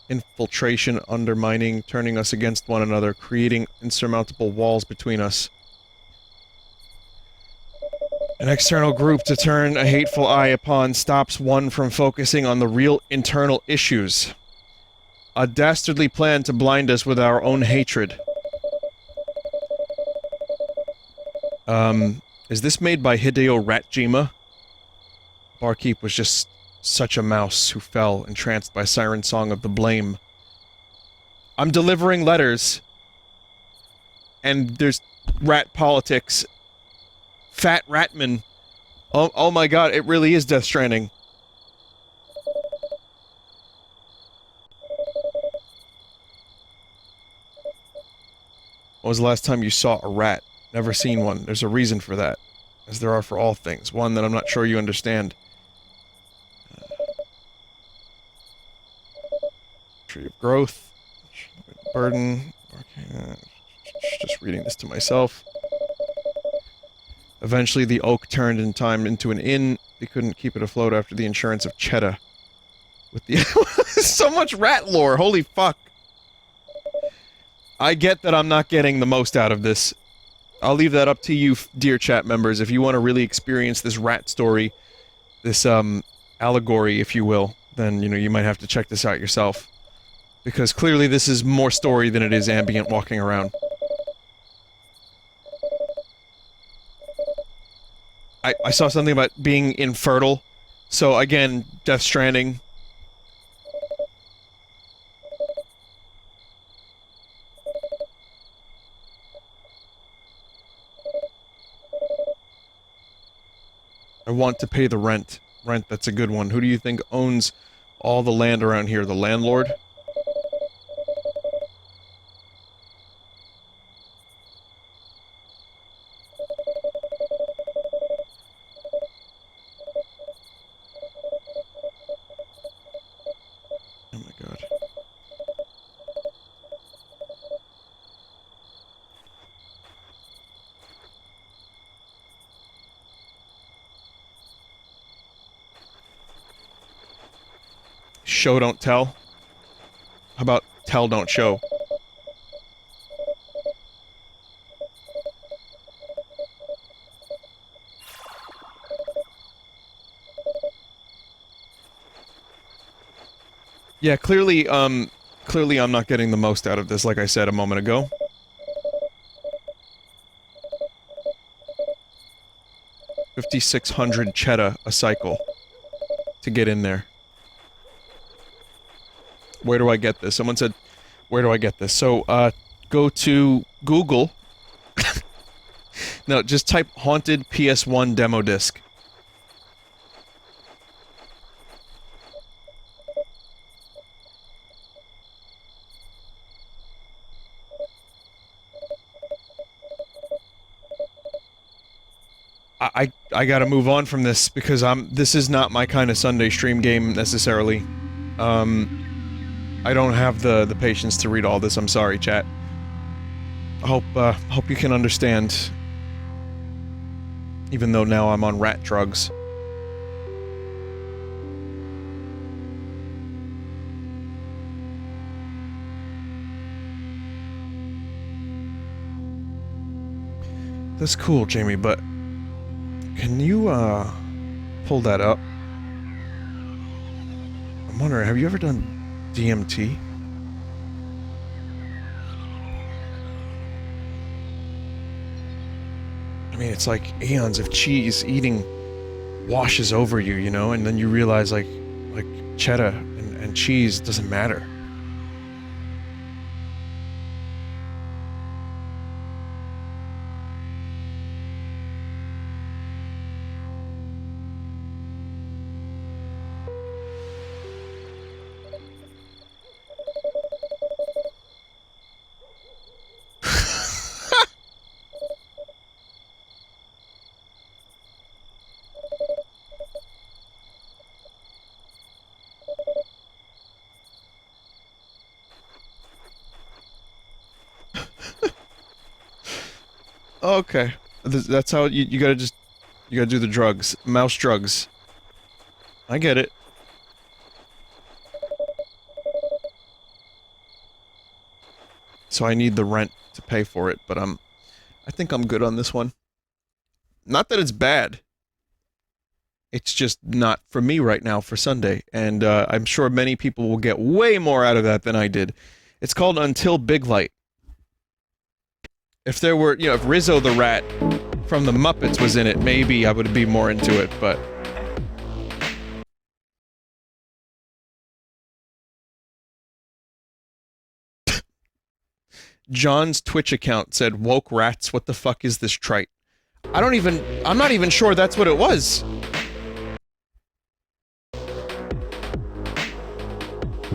Infiltration, undermining, turning us against one another, creating insurmountable walls between us. An external group to turn a hateful eye upon stops one from focusing on the real internal issues. A dastardly plan to blind us with our own hatred. Is this made by Hideo Ratjima? Barkeep was just such a mouse who fell, entranced by Siren Song of the Blame. I'm delivering letters. And there's rat politics. Fat Ratman. Oh my god, it really is Death Stranding. When was the last time you saw a rat? Never seen one. There's a reason for that. As there are for all things. One that I'm not sure you understand. Tree of Growth. Burden. Okay, just reading this to myself. Eventually the oak turned in time into an inn. They couldn't keep it afloat after the insurance of Cheddar. With the so much rat lore, holy fuck. I get that I'm not getting the most out of this. I'll leave that up to you, dear chat members, if you want to really experience this rat story, this, allegory, if you will, then, you know, you might have to check this out yourself. Because clearly this is more story than it is ambient walking around. I saw something about being infertile, so again, Death Stranding. I want to pay the rent. Rent, that's a good one. Who do you think owns all the land around here? The landlord? Oh my god. Show don't tell? How about tell don't show? Yeah, clearly, clearly I'm not getting the most out of this, like I said a moment ago. $5,600 cheddar a cycle to get in there. Where do I get this? Someone said, where do I get this? So, go to Google. No, just type Haunted PS1 Demo Disc. I gotta move on from this because this is not my kind of Sunday stream game necessarily. I don't have the patience to read all this, I'm sorry, chat. Hope you can understand. Even though now I'm on rat drugs. That's cool, Jamie, but can you, pull that up? I'm wondering, have you ever done DMT? I mean, it's like eons of cheese eating washes over you, you know, and then you realize, like cheddar and cheese doesn't matter. Okay. That's how you gotta you gotta do the drugs. Mouse drugs. I get it. So I need the rent to pay for it, but I think I'm good on this one. Not that it's bad. It's just not for me right now for Sunday, and I'm sure many people will get way more out of that than I did. It's called Until Biglight. If there were, you know, if Rizzo the Rat from the Muppets was in it, maybe I would be more into it, but... John's Twitch account said, "Woke rats, what the fuck is this trite?" I'm not even sure that's what it was.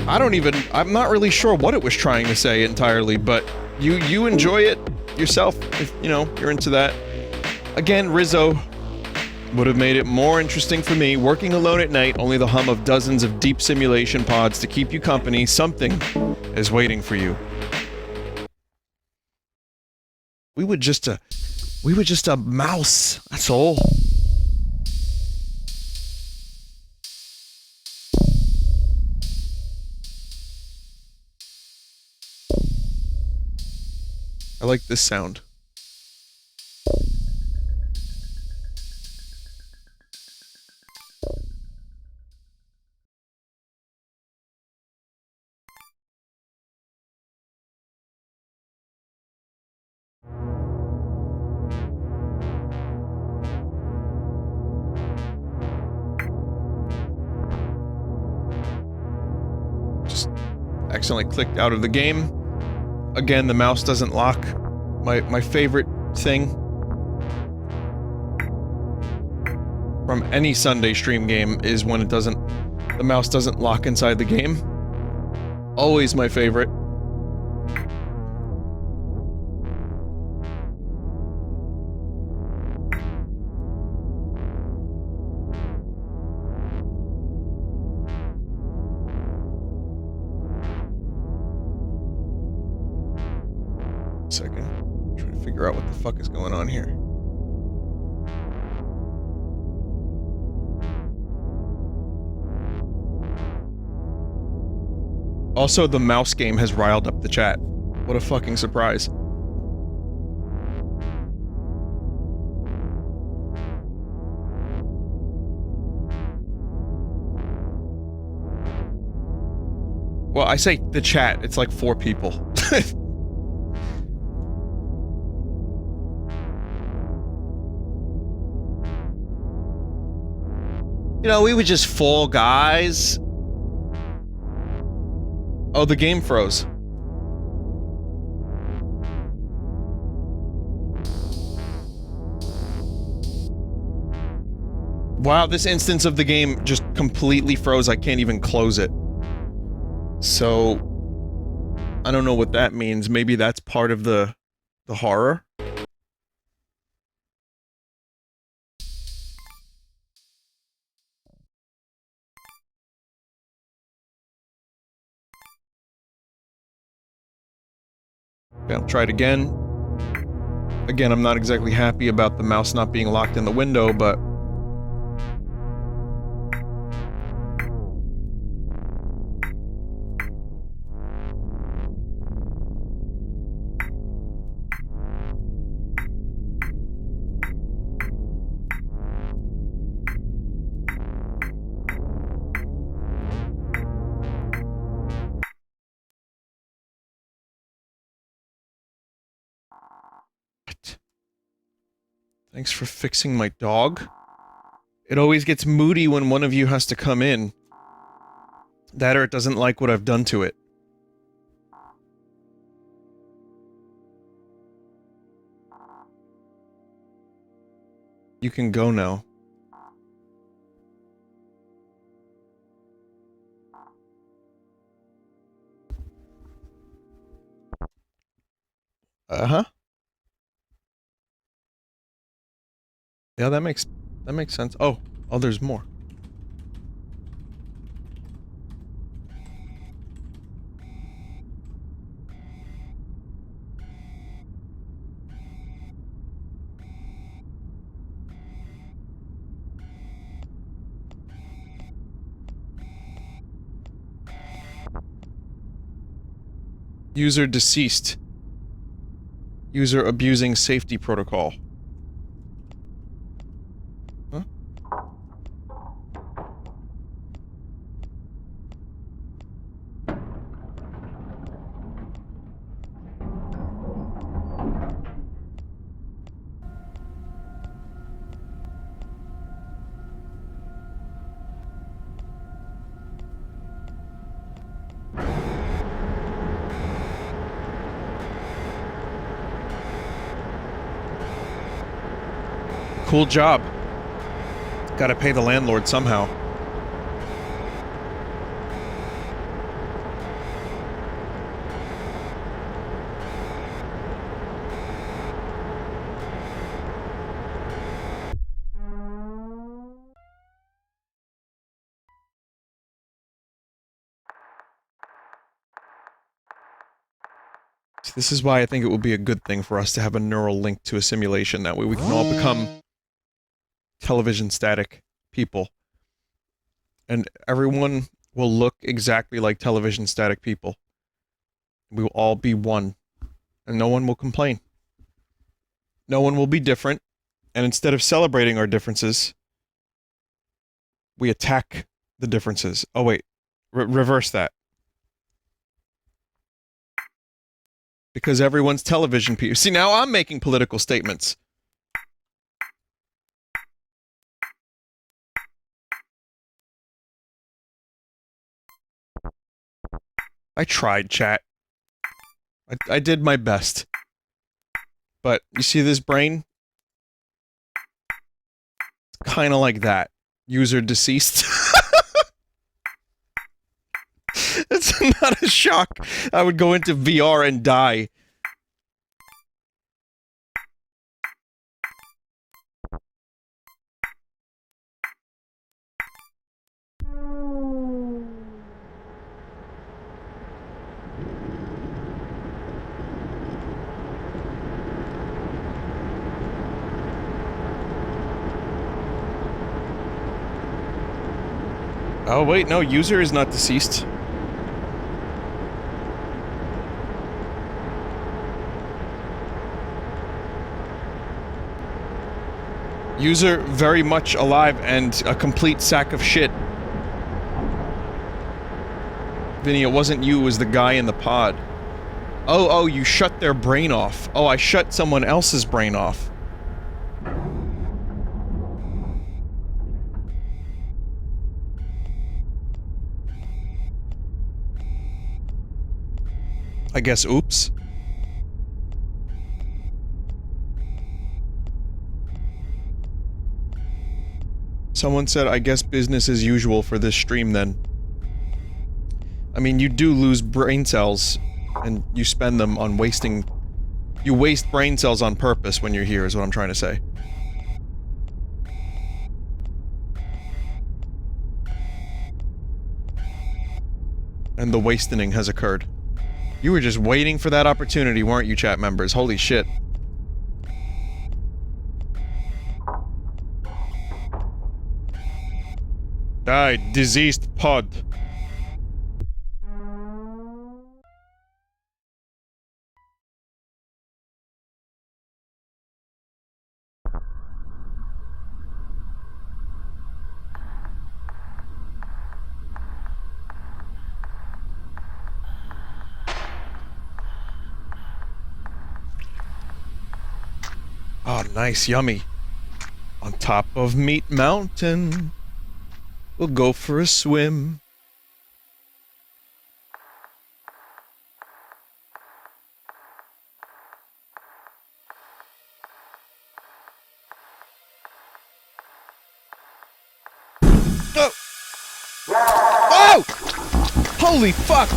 I'm not really sure what it was trying to say entirely, but you enjoy it yourself if, you know, you're into that. Again, Rizzo would have made it more interesting for me. Working alone at night, only the hum of dozens of deep simulation pods to keep you company. Something is waiting for you. We were just a mouse, that's all. I like this sound. Just accidentally clicked out of the game. Again, the mouse doesn't lock. My favorite thing from any Sunday stream game is when the mouse doesn't lock inside the game. Always my favorite. Second. Trying to figure out what the fuck is going on here. Also, the mouse game has riled up the chat. What a fucking surprise. Well, I say the chat, it's like 4 people. You know, we were just 4 guys. Oh, the game froze. Wow, this instance of the game just completely froze. I can't even close it. So, I don't know what that means. Maybe that's part of the horror? Okay, I'll try it again. Again, I'm not exactly happy about the mouse not being locked in the window, but... Thanks for fixing my dog. It always gets moody when one of you has to come in. That or it doesn't like what I've done to it. You can go now. Uh-huh. Yeah, that makes sense. Oh, there's more. User deceased. User abusing safety protocol. Huh? cool job. Gotta pay the landlord somehow. This is why I think it would be a good thing for us to have a neural link to a simulation. That way we can all become television static people. And everyone will look exactly like television static people. We will all be one. And no one will complain. No one will be different. And instead of celebrating our differences, we attack the differences. Oh wait, reverse that. Because everyone's television people. See, now I'm making political statements. I tried, chat. I did my best. But, you see this brain? It's kinda like that. User deceased. It's not a shock. I would go into VR and die. Oh wait, no, user is not deceased. User very much alive and a complete sack of shit. Vinny, it wasn't you, it was the guy in the pod. Oh, you shut their brain off. Oh, I shut someone else's brain off. I guess oops. Someone said, I guess business as usual for this stream then. I mean, you do lose brain cells, and you spend them on wasting... You waste brain cells on purpose when you're here, is what I'm trying to say. And the wastening has occurred. You were just waiting for that opportunity, weren't you, chat members? Holy shit. Die, diseased pod. Oh, nice, yummy. On top of Meat Mountain. We'll go for a swim. Oh! Oh! Holy fuck!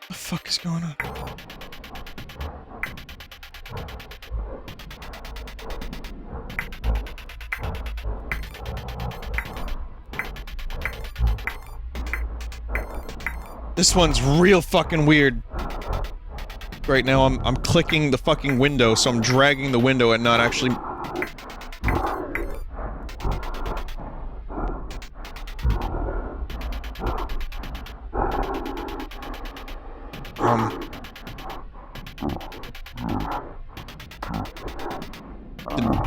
What the fuck is going on? This one's real fucking weird. Right now I'm clicking the fucking window, so I'm dragging the window and not actually...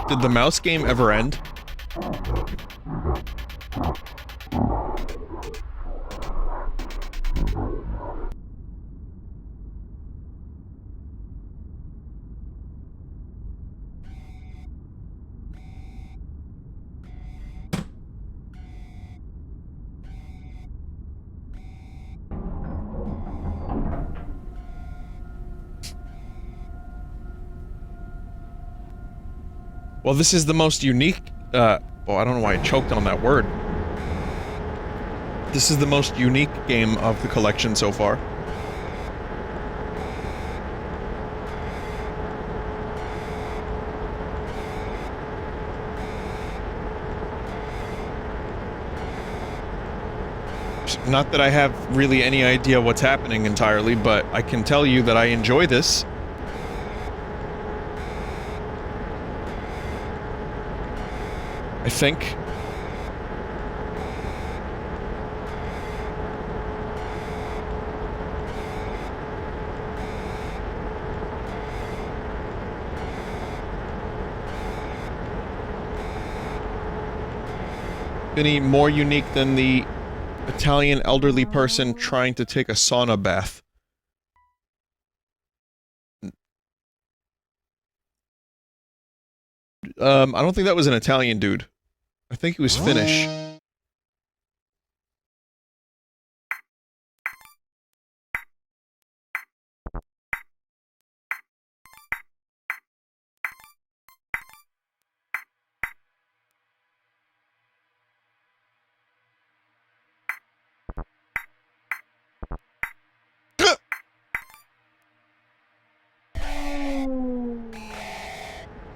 Did the mouse game ever end? Well, this is the most unique, well, I don't know why I choked on that word. This is the most unique game of the collection so far. Not that I have really any idea what's happening entirely, but I can tell you that I enjoy this. I think. Vinny, more unique than the Italian elderly person trying to take a sauna bath. I don't think that was an Italian dude. I think he was Finnish.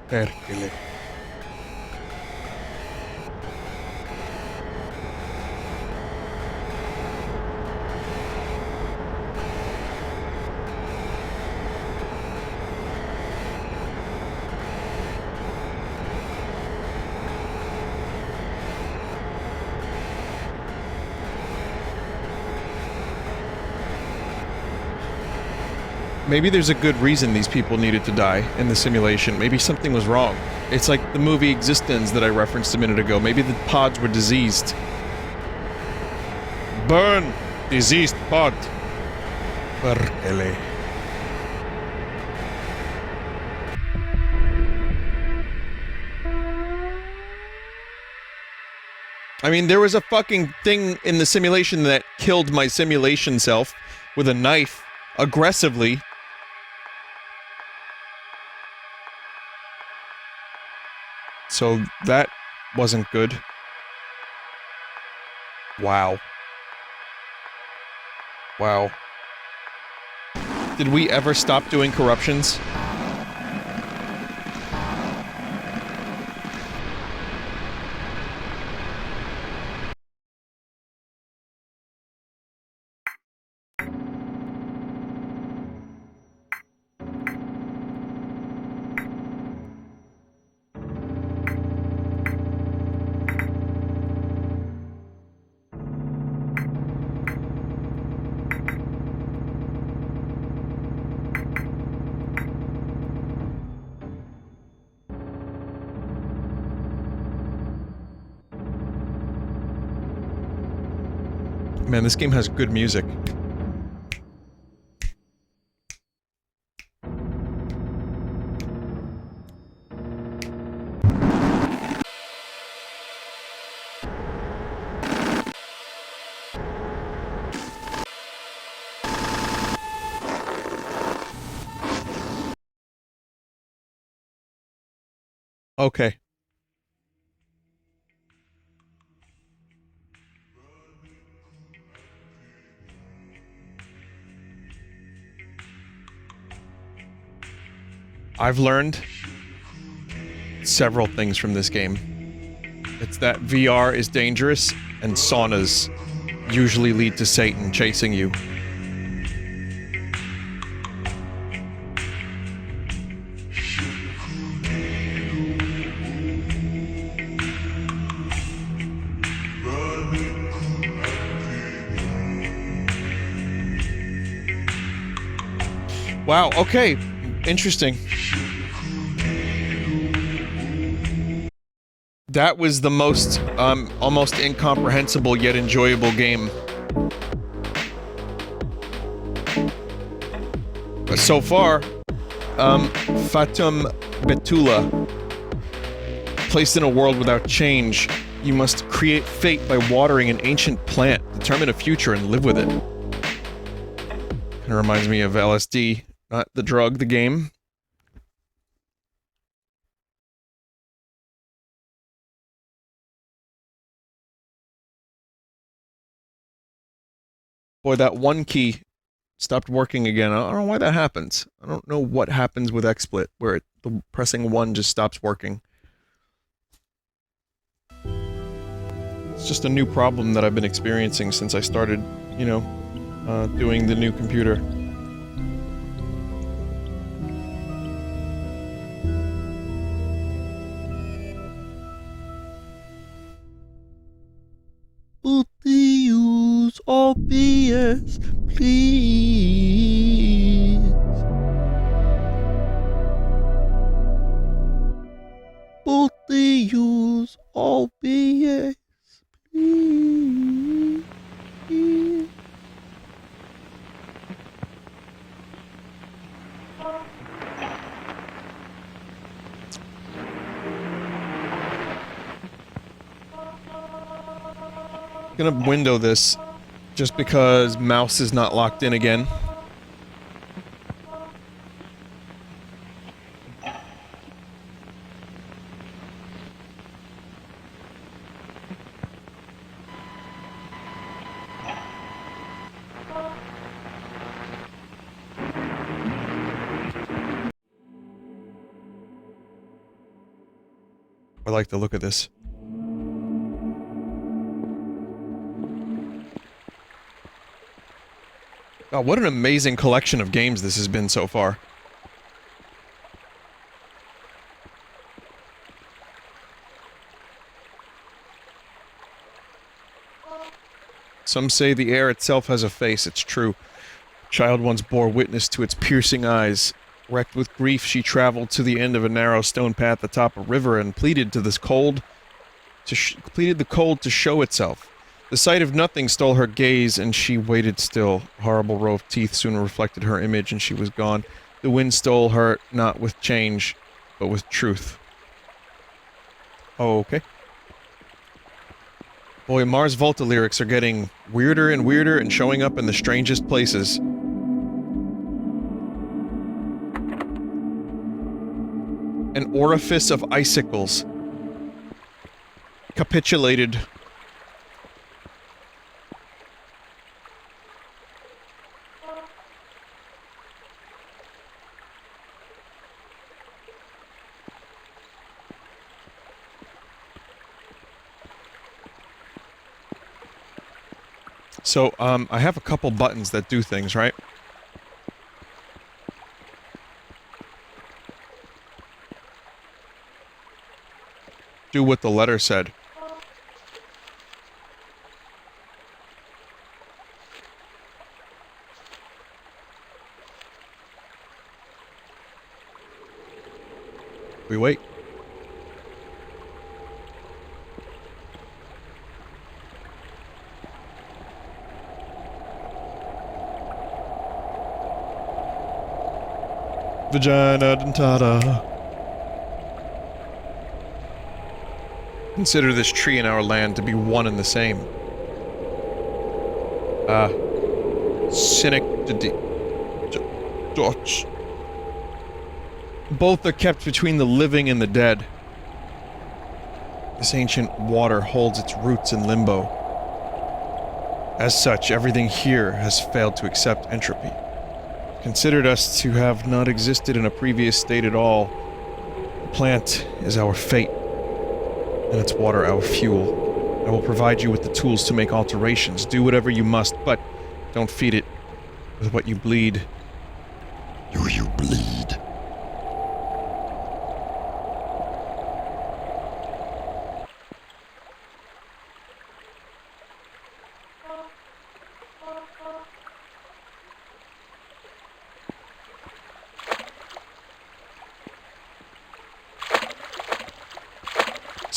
Perkele. Maybe there's a good reason these people needed to die in the simulation. Maybe something was wrong. It's like the movie Existence that I referenced a minute ago. Maybe the pods were diseased. Burn! Diseased pod. Perkele. I mean, there was a fucking thing in the simulation that killed my simulation self with a knife, aggressively. So that wasn't good. Wow. Wow. Did we ever stop doing corruptions? Man, this game has good music. Okay. I've learned several things from this game. It's that VR is dangerous, and saunas usually lead to Satan chasing you. Wow, okay. Interesting. That was the most, almost incomprehensible yet enjoyable game. So far, Fatum Betula. Placed in a world without change, you must create fate by watering an ancient plant, determine a future, and live with it. Kinda reminds me of LSD, not the drug, the game. Boy, that one key stopped working again. I don't know why that happens. I don't know what happens with XSplit, where the pressing 1 just stops working. It's just a new problem that I've been experiencing since I started, you know, doing the new computer. Please use OBS, please. Please use OBS, please. Gonna window this just because mouse is not locked in again. I like the look of this. Oh, what an amazing collection of games this has been so far. Some say the air itself has a face, it's true. A child once bore witness to its piercing eyes. Wrecked with grief, she traveled to the end of a narrow stone path atop a river and pleaded the cold to show itself. The sight of nothing stole her gaze, and she waited still. A horrible row of teeth soon reflected her image, and she was gone. The wind stole her, not with change, but with truth. Oh, okay. Boy, Mars Volta lyrics are getting weirder and showing up in the strangest places. An orifice of icicles. Capitulated. So, I have a couple buttons that do things, right? Do what the letter said. We wait. Vagina dentata. Consider this tree in our land to be one and the same. Cynic Dutch. Both are kept between the living and the dead. This ancient water holds its roots in limbo. As such, everything here has failed to accept entropy. Considered us to have not existed in a previous state at all. The plant is our fate, and its water our fuel. I will provide you with the tools to make alterations. Do whatever you must, but don't feed it with what you bleed. Do you bleed?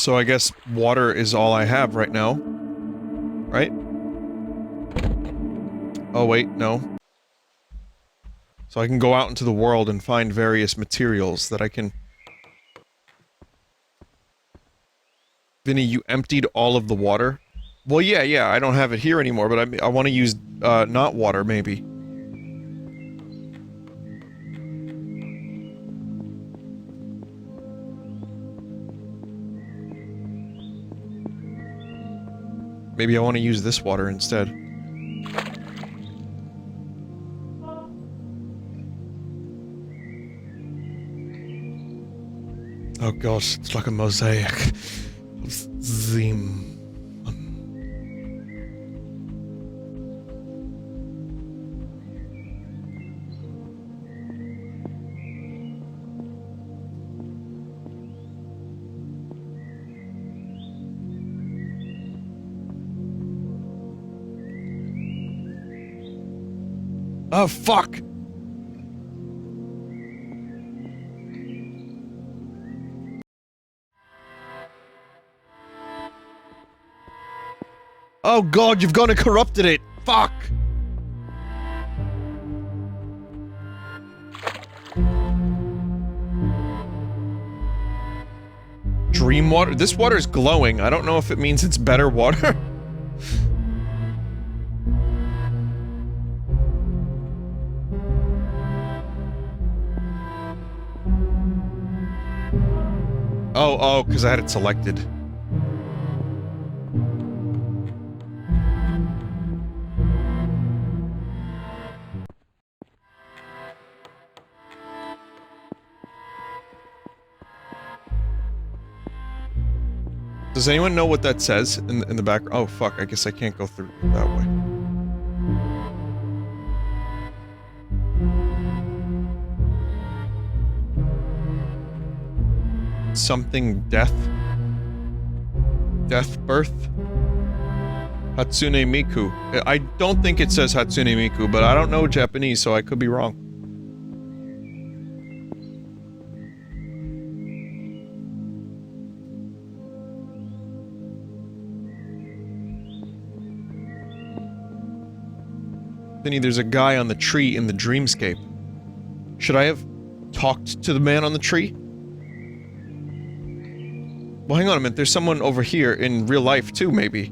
So I guess water is all I have right now. Right? Oh wait, no. So I can go out into the world and find various materials that I can... Vinny, you emptied all of the water? Well, yeah, I don't have it here anymore, but I want to use, not water, maybe. Maybe I want to use this water instead. Oh gosh, it's like a mosaic of Zim. Oh fuck! Oh god, you've gone and corrupted it! Fuck! Dream water? This water is glowing. I don't know if it means it's better water. Oh, because I had it selected. Does anyone know what that says in the back? Oh fuck, I guess I can't go through that way. Something death? Death birth? Hatsune Miku. I don't think it says Hatsune Miku, but I don't know Japanese, so I could be wrong. Vinny, there's a guy on the tree in the dreamscape. Should I have talked to the man on the tree? Well, hang on a minute, there's someone over here in real life too, maybe.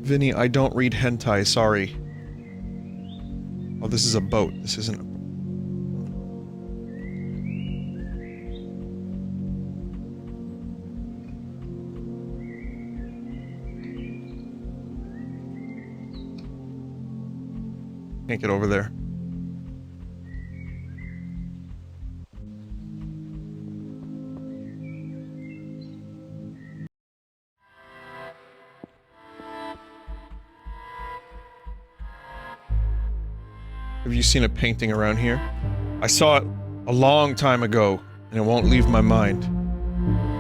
Vinny, I don't read hentai, sorry. Oh, this is a boat. This isn't a... Can't get over there. Have you seen a painting around here? I saw it a long time ago, and it won't leave my mind.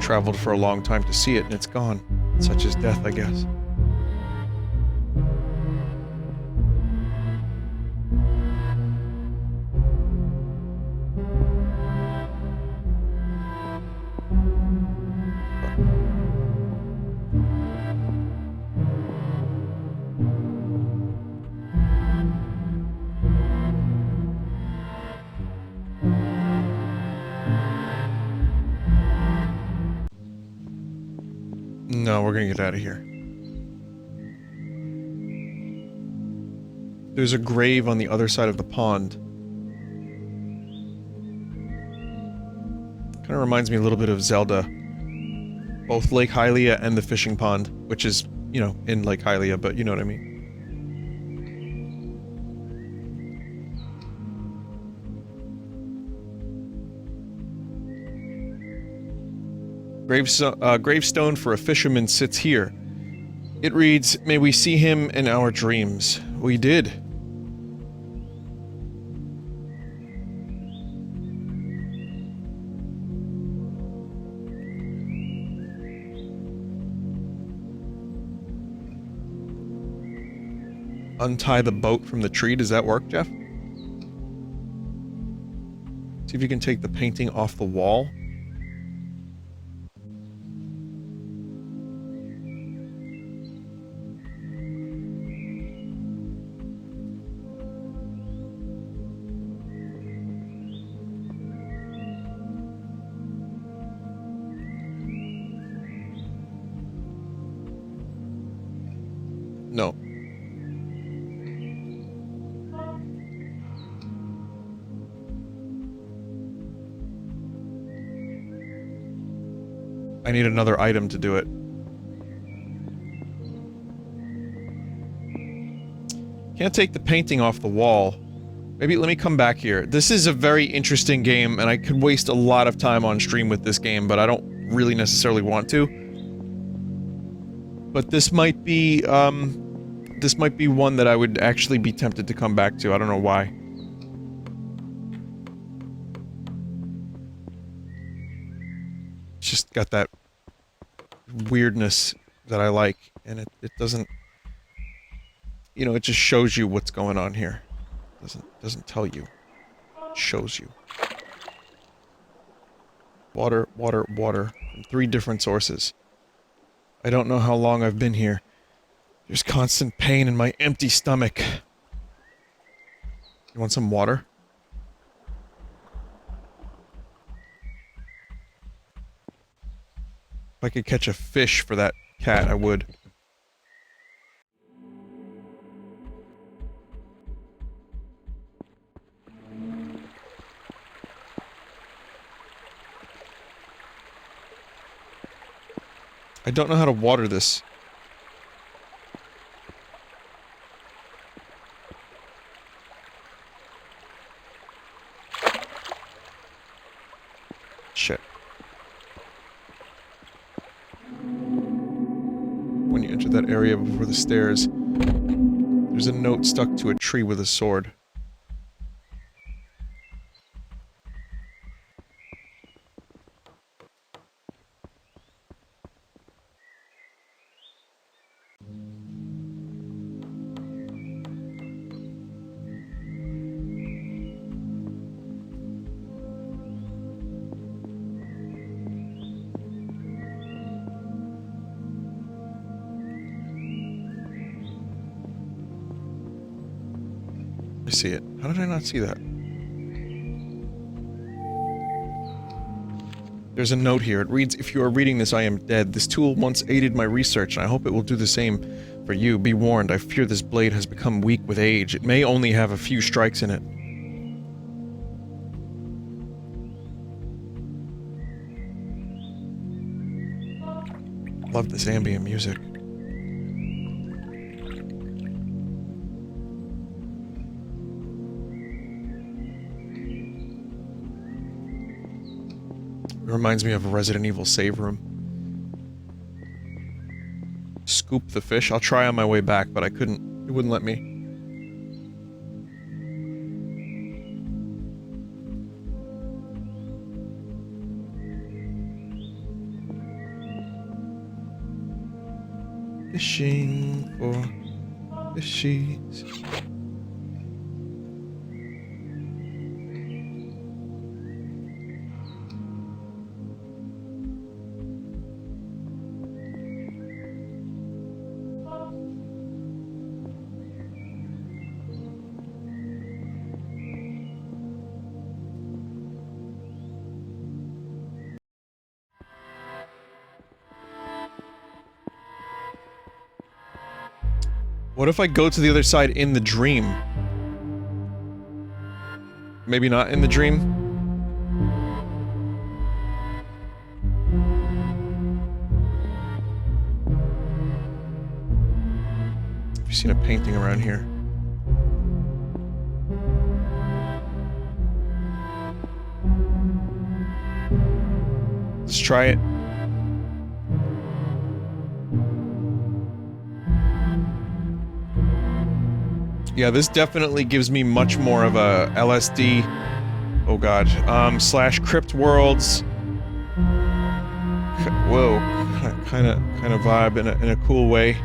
Traveled for a long time to see it, and it's gone. Such is death, I guess. No, we're gonna get out of here. There's a grave on the other side of the pond. Kinda reminds me a little bit of Zelda. Both Lake Hylia and the fishing pond, which is, you know, in Lake Hylia, but you know what I mean. Gravestone for a fisherman sits here. It reads, "May we see him in our dreams." We did. untie the boat from the tree. Does that work, Jeff? See if you can take the painting off the wall. No. I need another item to do it. Can't take the painting off the wall. Maybe let me come back here. This is a very interesting game, and I could waste a lot of time on stream with this game, but I don't really necessarily want to. But this might be one that I would actually be tempted to come back to. I don't know why. It's just got that weirdness that I like, and it doesn't... You know, it just shows you what's going on here. Doesn't tell you. It shows you. Water, water, water. From 3 different sources. I don't know how long I've been here. There's constant pain in my empty stomach. You want some water? If I could catch a fish for that cat, I would. I don't know how to water this. Shit. When you enter that area before the stairs, there's a note stuck to a tree with a sword. See it. How did I not see that? There's a note here. It reads, "If you are reading this, I am dead. This tool once aided my research, and I hope it will do the same for you. Be warned, I fear this blade has become weak with age. It may only have a few strikes in it." Love this ambient music. Reminds me of a Resident Evil save room. Scoop the fish. I'll try on my way back, but I couldn't. It wouldn't let me. Fishing for fishies. What if I go to the other side in the dream? Maybe not in the dream? Have you seen a painting around here? Let's try it. Yeah, this definitely gives me much more of a LSD, oh god, slash Crypt Worlds, whoa, kind of vibe in a cool way.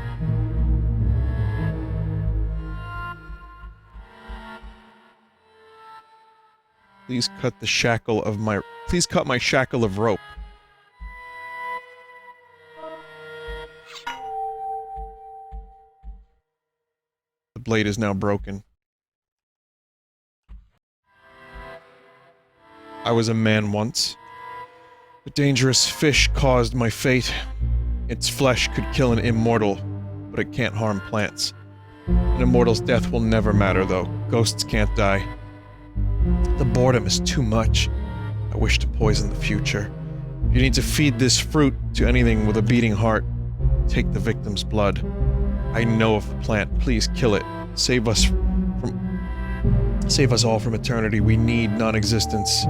Please cut the shackle of my... Please cut my shackle of rope. The blade is now broken. I was a man once. A dangerous fish caused my fate. Its flesh could kill an immortal, but it can't harm plants. An immortal's death will never matter, though. Ghosts can't die. The boredom is too much. I wish to poison the future. If you need to feed this fruit to anything with a beating heart, take the victim's blood. I know of the plant. Please kill it. Save us all from eternity. We need non-existence.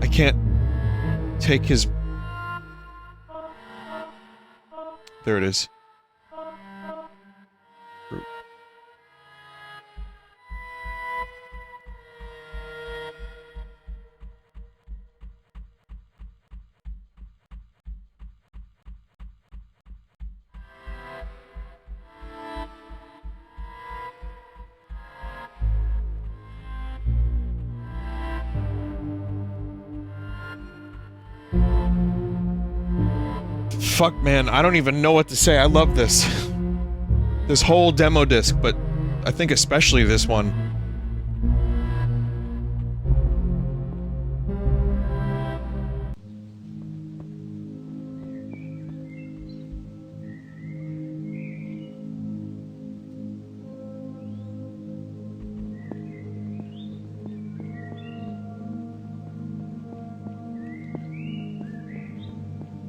I can't take his... There it is. Fruit. Fuck, man, I don't even know what to say. I love this. This whole demo disc, but I think especially this one.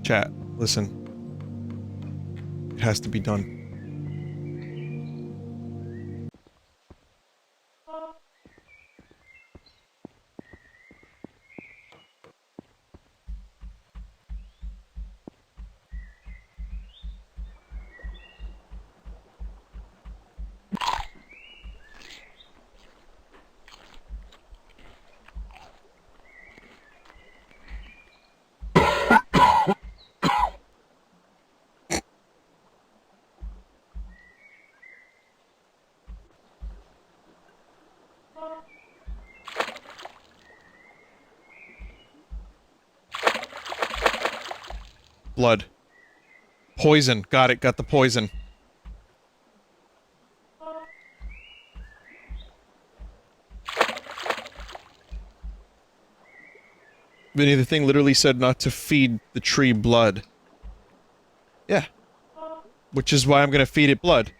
Chat, listen. It has to be done. Blood. Poison. Got it. Got the poison. Vinny, the thing literally said not to feed the tree blood. Yeah. Which is why I'm gonna feed it blood.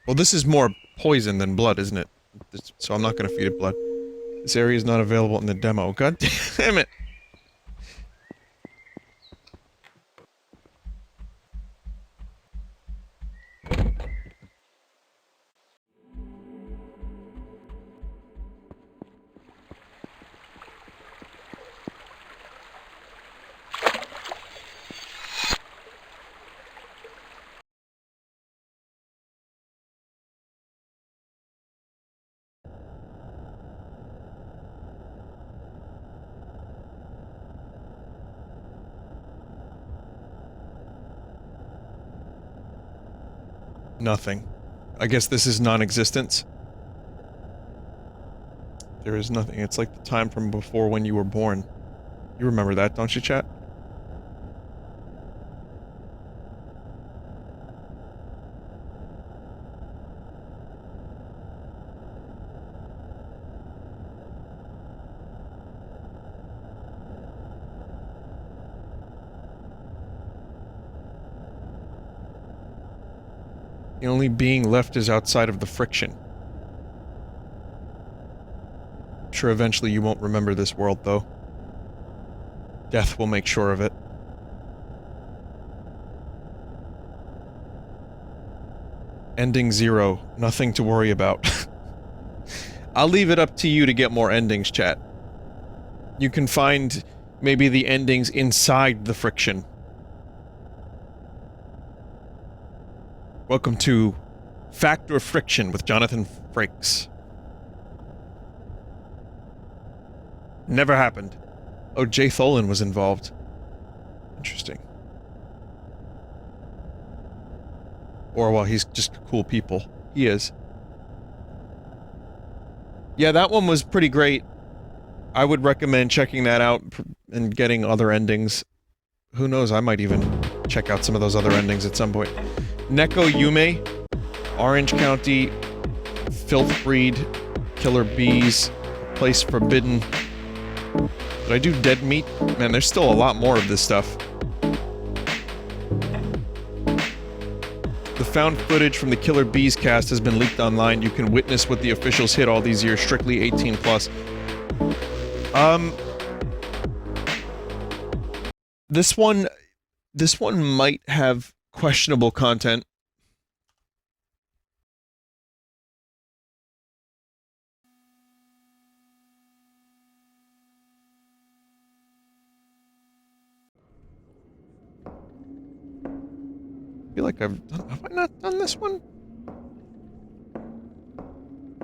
Well, this is more poison than blood, isn't it? So I'm not gonna feed it blood. This area is not available in the demo. God damn it! Nothing. I guess this is non-existence. There is nothing. It's like the time from before when you were born. You remember that, don't you, chat? The only being left is outside of the friction. I'm sure eventually you won't remember this world, though. Death will make sure of it. Ending 0. Nothing to worry about. I'll leave it up to you to get more endings, chat. You can find maybe the endings inside the friction. Welcome to Factor of Friction with Jonathan Frakes. Never happened. Oh, Jay Tholen was involved. Interesting. Or, well, he's just cool people. He is. Yeah, that one was pretty great. I would recommend checking that out and getting other endings. Who knows, I might even check out some of those other endings at some point. Neko Yume, Orange County, Filth Breed, Killer Bees, Place Forbidden. Did I do Dead Meat? Man, there's still a lot more of this stuff. The found footage from the Killer Bees cast has been leaked online. You can witness what the officials hid all these years, strictly 18 plus. This one might have questionable content. I feel like have I not done this one?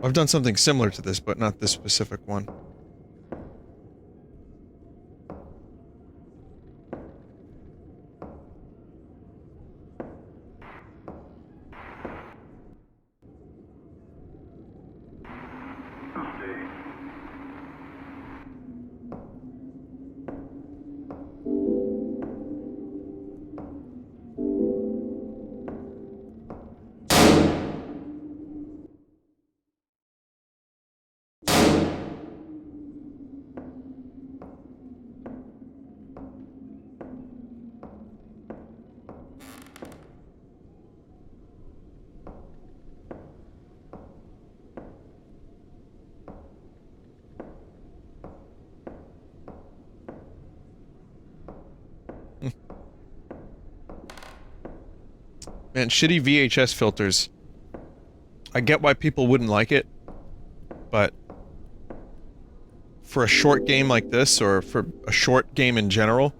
I've done something similar to this, but not this specific one. Man, shitty VHS filters. I get why people wouldn't like it, but for a short game like this, or for a short game in general,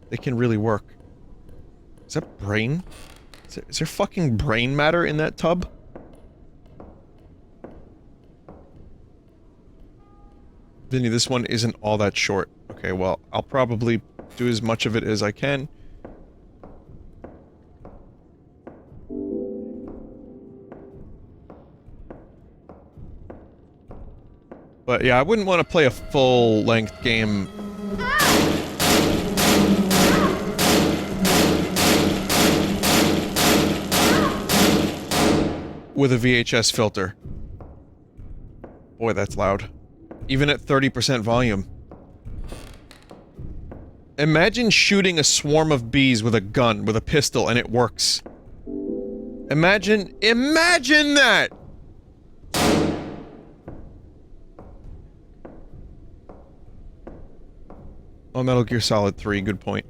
they can really work. Is that brain? Is there fucking brain matter in that tub? Vinny, this one isn't all that short. Okay, well, I'll probably do as much of it as I can. But yeah, I wouldn't want to play a full-length game. With a VHS filter. Boy, that's loud. Even at 30% volume. Imagine shooting a swarm of bees with a gun, with a pistol, and it works. Imagine that! Oh, Metal Gear Solid 3, good point.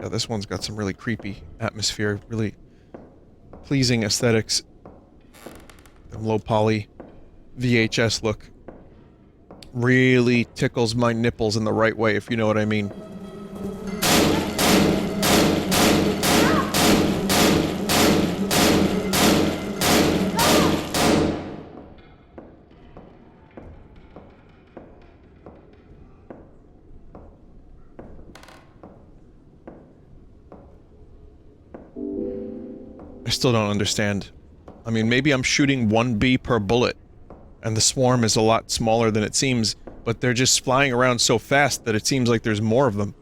Yeah, this one's got some really creepy atmosphere, really pleasing aesthetics. The low poly VHS look really tickles my nipples in the right way, if you know what I mean. I still don't understand. I mean, maybe I'm shooting one bee per bullet, and the swarm is a lot smaller than it seems, but they're just flying around so fast that it seems like there's more of them.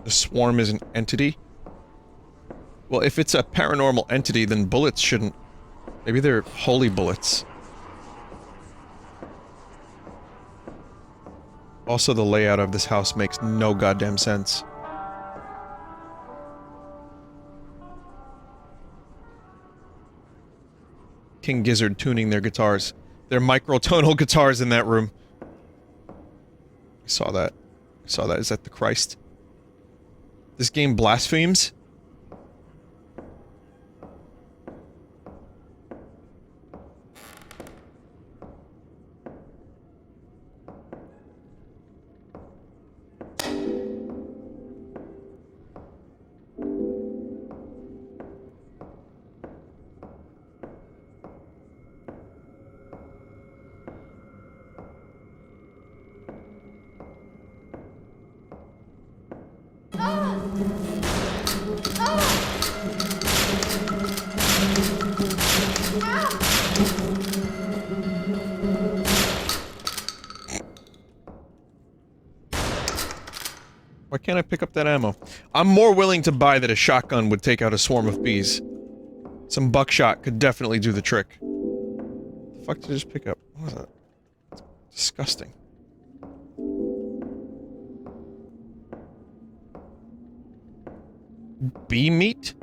The swarm is an entity? Well, if it's a paranormal entity, then bullets shouldn't... Maybe they're holy bullets. Also, the layout of this house makes no goddamn sense. King Gizzard tuning their guitars. Their microtonal guitars in that room. I saw that. I saw that. Is that the Christ? This game blasphemes? Why can't I pick up that ammo? I'm more willing to buy that a shotgun would take out a swarm of bees. Some buckshot could definitely do the trick. The fuck did I just pick up? What was that? It's disgusting. Bee meat?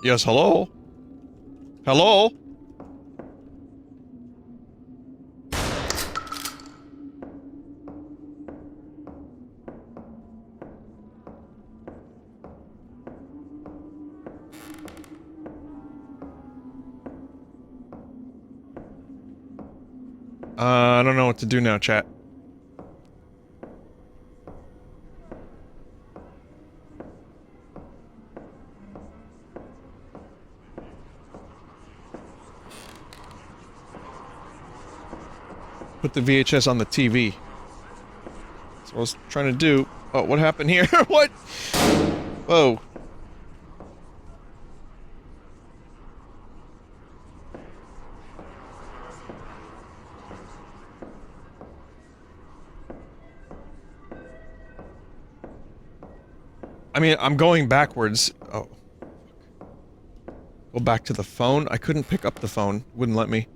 Yes, hello? Hello? I don't know what to do now, chat. Put the VHS on the TV. That's what I was trying to do. Oh, what happened here? What? Whoa. I mean, I'm going backwards. Oh. Go back to the phone? I couldn't pick up the phone. Wouldn't let me.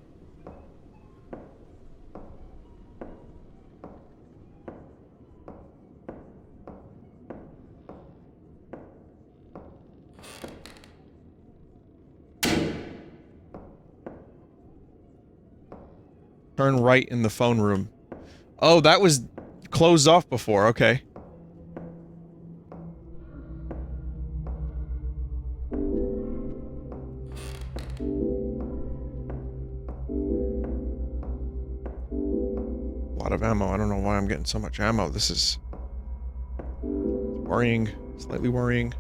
Turn right in the phone room. Oh, that was closed off before, okay. A lot of ammo. I don't know why I'm getting so much ammo. This is worrying, slightly worrying.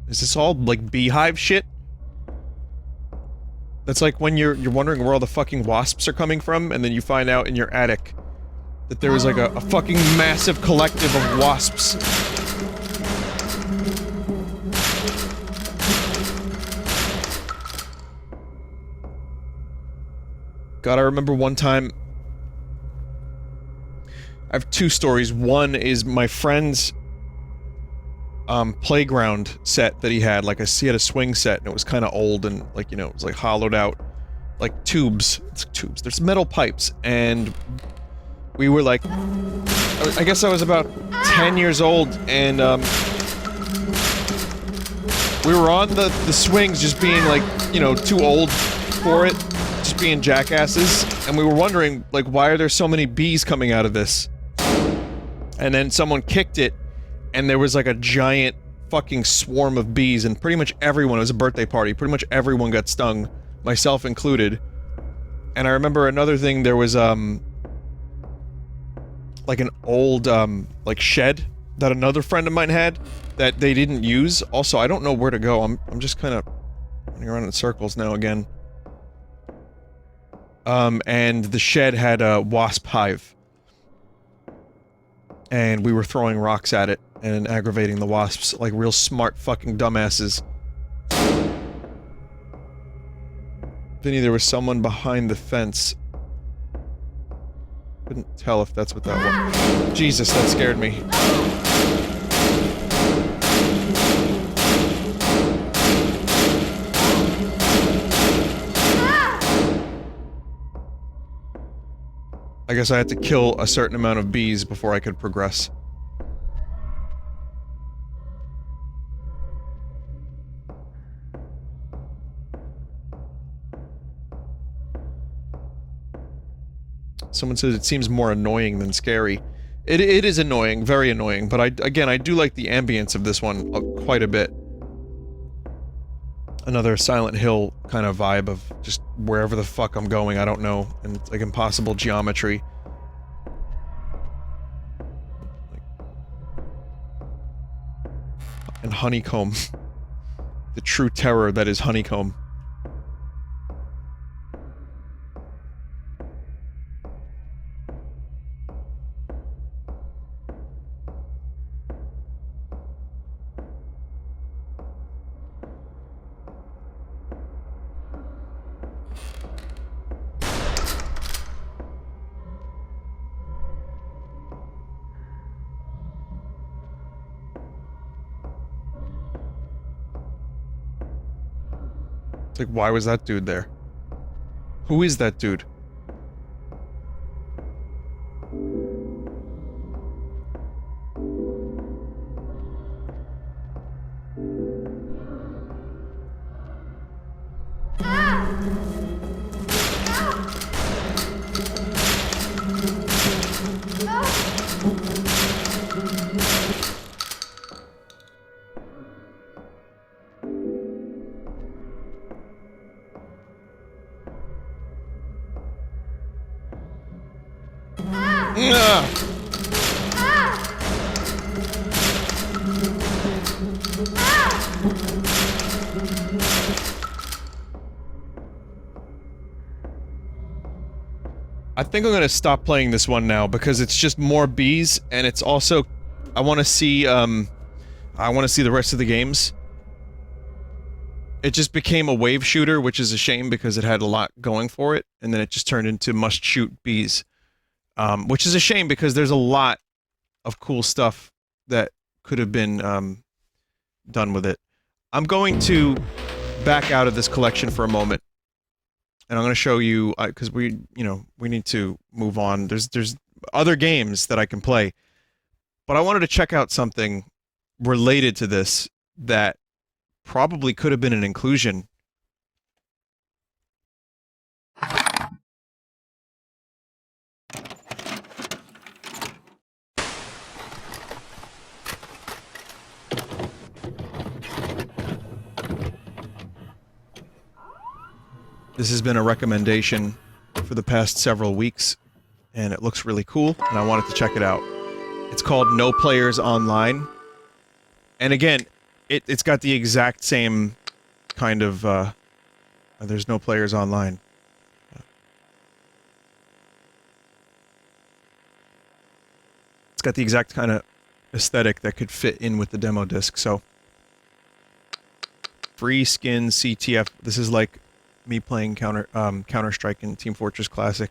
Is this all, like, beehive shit? That's like when you're wondering where all the fucking wasps are coming from, and then you find out in your attic that there was, like, a fucking massive collective of wasps. God, I remember one time... I have two stories. One is my friend's playground set that he had, like he had a swing set and it was kind of old and like, you know, it was like hollowed out, like tubes, there's metal pipes, and we were like, I guess I was about 10 years old, and we were on the swings just being like, you know, too old for it, just being jackasses, and we were wondering, like, why are there so many bees coming out of this? And then someone kicked it, and there was like a giant fucking swarm of bees, and pretty much everyone, it was a birthday party, pretty much everyone got stung, myself included. And I remember another thing, there was, like an old, like shed that another friend of mine had that they didn't use. Also, I don't know where to go, I'm just kind of running around in circles now again. And the shed had a wasp hive. And we were throwing rocks at it and aggravating the wasps like real smart fucking dumbasses. Vinny, there was someone behind the fence. Couldn't tell if that's what that was. Jesus, that scared me. I guess I had to kill a certain amount of bees before I could progress. Someone says it seems more annoying than scary. It is annoying, very annoying, but again, I do like the ambience of this one quite a bit. Another Silent Hill kind of vibe of just wherever the fuck I'm going, I don't know, and it's like impossible geometry. And honeycomb. The true terror that is honeycomb. It's like, why was that dude there? Who is that dude? I think I'm gonna stop playing this one now because it's just more bees and it's also I want to see the rest of the games. It just became a wave shooter, which is a shame because it had a lot going for it, and then it just turned into must shoot bees. Which is a shame because there's a lot of cool stuff that could have been done with it. I'm going to back out of this collection for a moment. And I'm going to show you, because we need to move on. There's other games that I can play. But I wanted to check out something related to this that probably could have been an inclusion. This has been a recommendation for the past several weeks, and it looks really cool, and I wanted to check it out. It's called No Players Online, and again, it's got the exact same kind of, there's no players online. It's got the exact kind of aesthetic that could fit in with the demo disc, so... Free skin CTF, this is like me playing Counter-Strike and Team Fortress Classic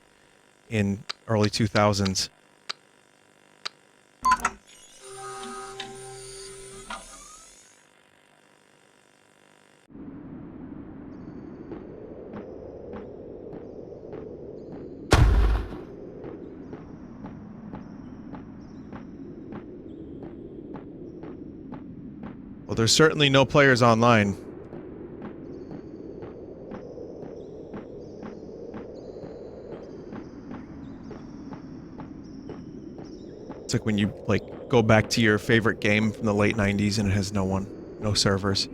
in early 2000s. Well, there's certainly no players online. It's like when you, like, go back to your favorite game from the late 90s and it has no one, no servers.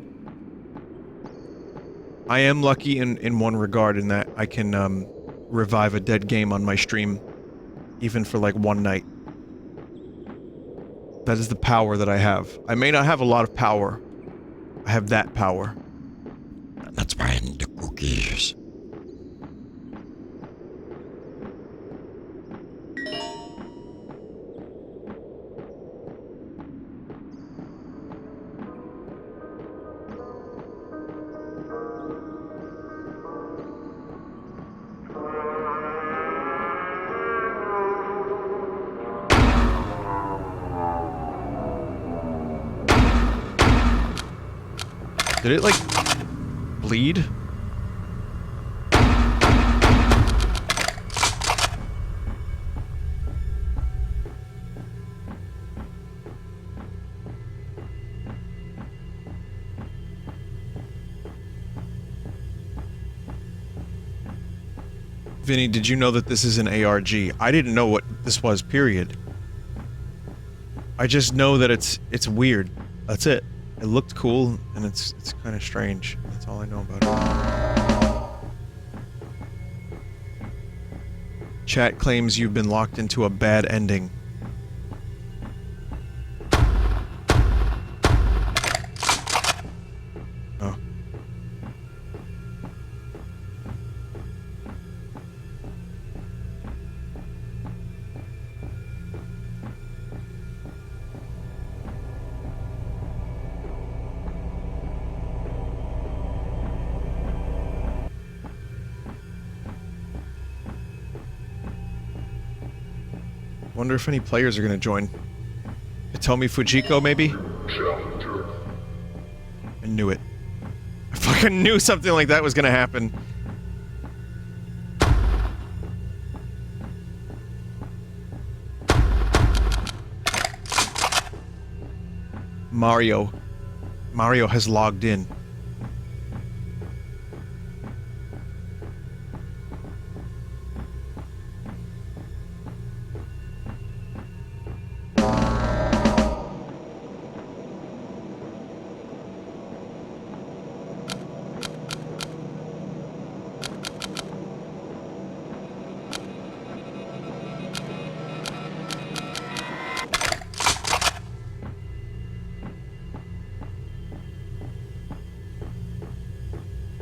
I am lucky in one regard in that I can, revive a dead game on my stream, even for, like, one night. That is the power that I have. I may not have a lot of power. I have that power. That's why I need the cookies. Did it, like, bleed? Vinny, did you know that this is an ARG? I didn't know what this was, period. I just know that it's weird. That's it. It looked cool, and it's kind of strange. That's all I know about it. Chat claims you've been locked into a bad ending. Oh. Wonder if any players are gonna join. Hitomi Fujiko, maybe? Challenger. I knew it. I fucking knew something like that was gonna happen. Mario. Mario has logged in.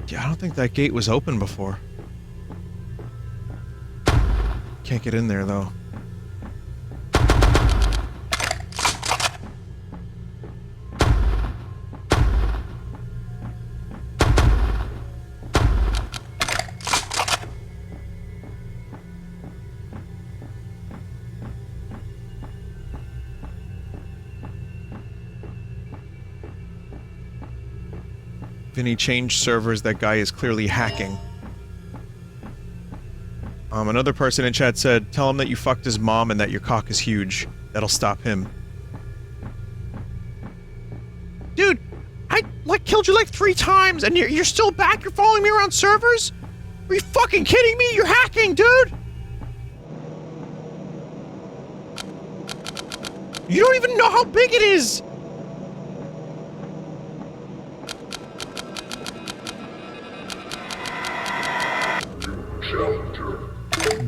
Yeah, I don't think that gate was open before. Can't get in there, though. Vinny changed servers. That guy is clearly hacking. Another person in chat said, tell him that you fucked his mom and that your cock is huge. That'll stop him. Dude, I, like, killed you like 3 times and you're still back? You're following me around servers? Are you fucking kidding me? You're hacking, dude! You don't even know how big it is!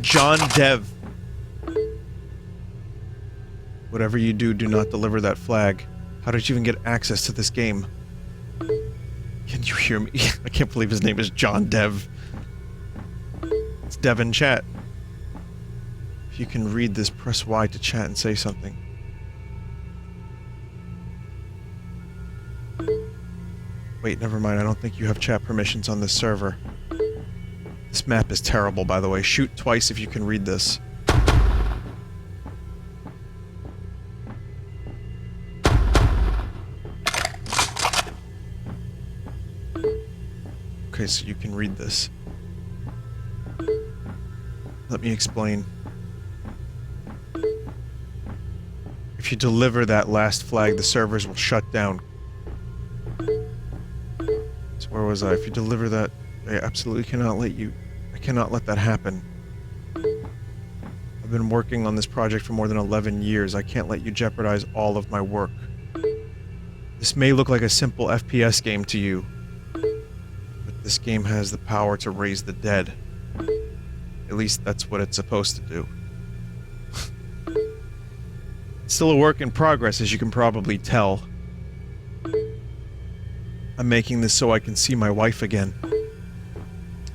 John Dev. Whatever you do, do not deliver that flag. How did you even get access to this game? Can you hear me? I can't believe his name is John Dev. It's Dev in chat. If you can read this, press Y to chat and say something. Wait, never mind. I don't think you have chat permissions on this server. This map is terrible, by the way. Shoot twice if you can read this. Okay, so you can read this. Let me explain. If you deliver that last flag, the servers will shut down. So where was I? If you deliver that, I absolutely cannot let you... I cannot let that happen. I've been working on this project for more than 11 years. I can't let you jeopardize all of my work. This may look like a simple FPS game to you, but this game has the power to raise the dead. At least that's what it's supposed to do. It's still a work in progress, as you can probably tell. I'm making this so I can see my wife again.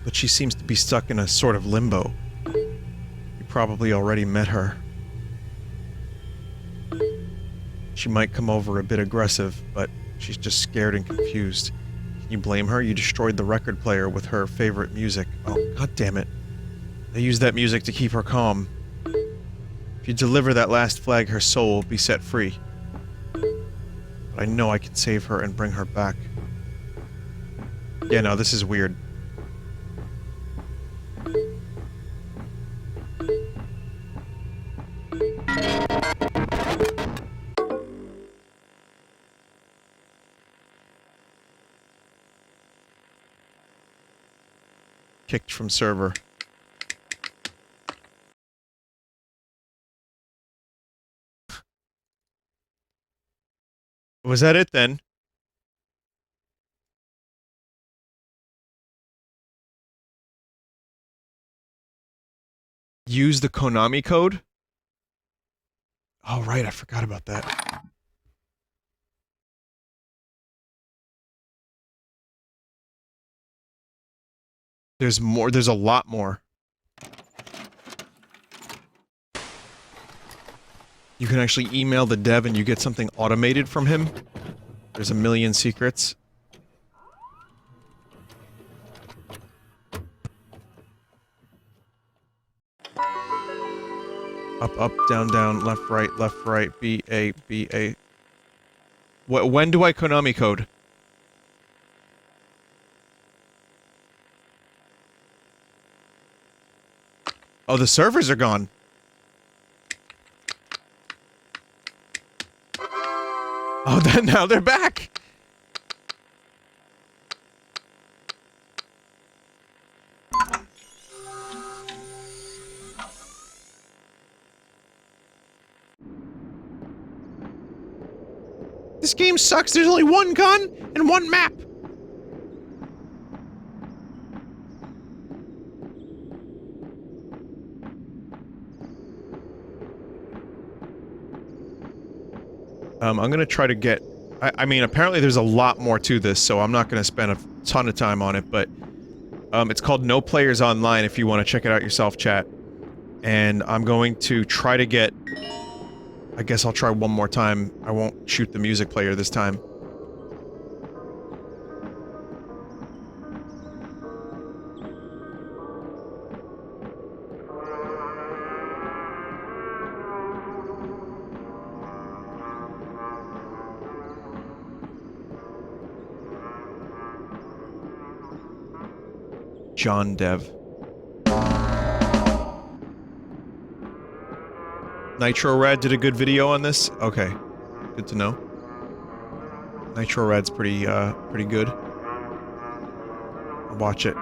But she seems to be stuck in a sort of limbo. You probably already met her. She might come over a bit aggressive, but she's just scared and confused. Can you blame her? You destroyed the record player with her favorite music. Oh, god damn it. They used that music to keep her calm. If you deliver that last flag, her soul will be set free. But I know I can save her and bring her back. Yeah, no, this is weird. Kicked from server. Was that it then? Use the Konami code? Oh, right, I forgot about that. There's more, there's a lot more. You can actually email the dev and you get something automated from him. There's a million secrets. Up, up, down, down, left, right, B, A, B, A. When do I Konami code? Oh, the servers are gone. Oh, then now they're back! This game sucks, there's only one gun and one map! I'm gonna try to get... I mean, apparently there's a lot more to this, so I'm not gonna spend a ton of time on it, but... it's called No Players Online if you want to check it out yourself, chat. And I'm going to try to get... I guess I'll try one more time. I won't shoot the music player this time. John Dev. Nitro Rad did a good video on this? Okay. Good to know. Nitro Rad's pretty good. I'll watch it.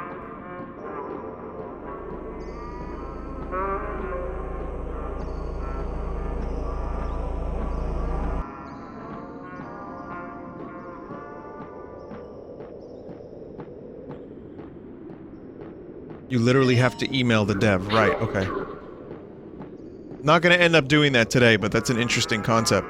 You literally have to email the dev, right, okay. Not gonna end up doing that today, but that's an interesting concept.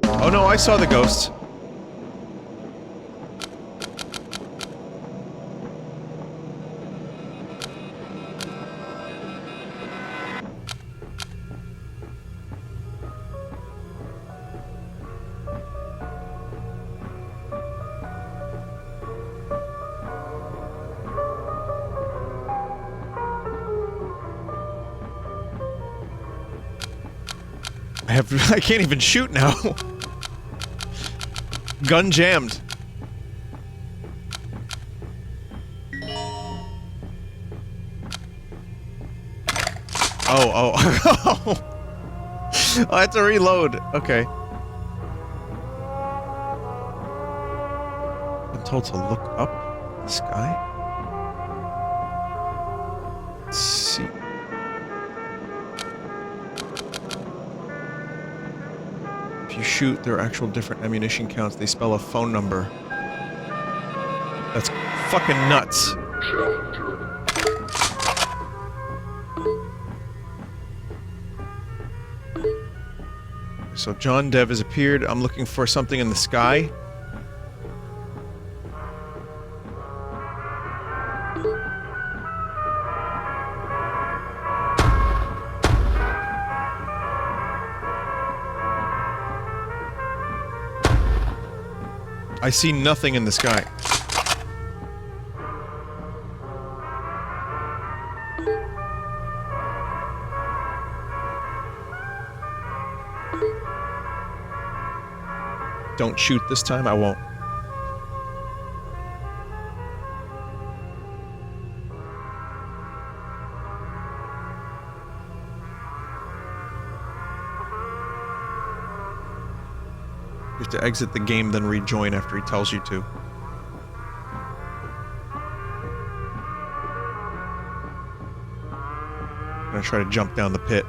Oh no, I saw the ghosts. I can't even shoot now. Gun jammed. Oh, I had to reload. Okay. I'm told to look up the sky. Let's see. If you shoot their actual different ammunition counts, they spell a phone number. That's fucking nuts. So John Dev has appeared. I'm looking for something in the sky. I see nothing in the sky. Don't shoot this time, I won't. You have to exit the game, then rejoin after he tells you to. I'm gonna try to jump down the pit.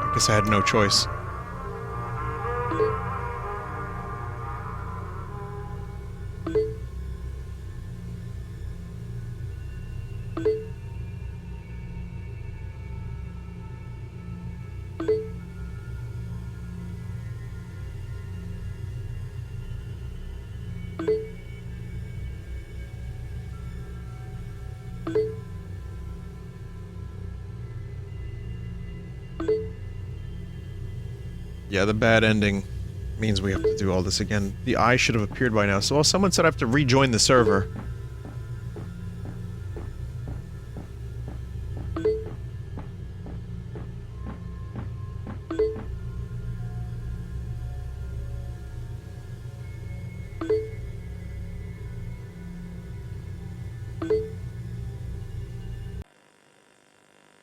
I guess I had no choice. Yeah, the bad ending means we have to do all this again. The eye should have appeared by now. So, well, someone said I have to rejoin the server.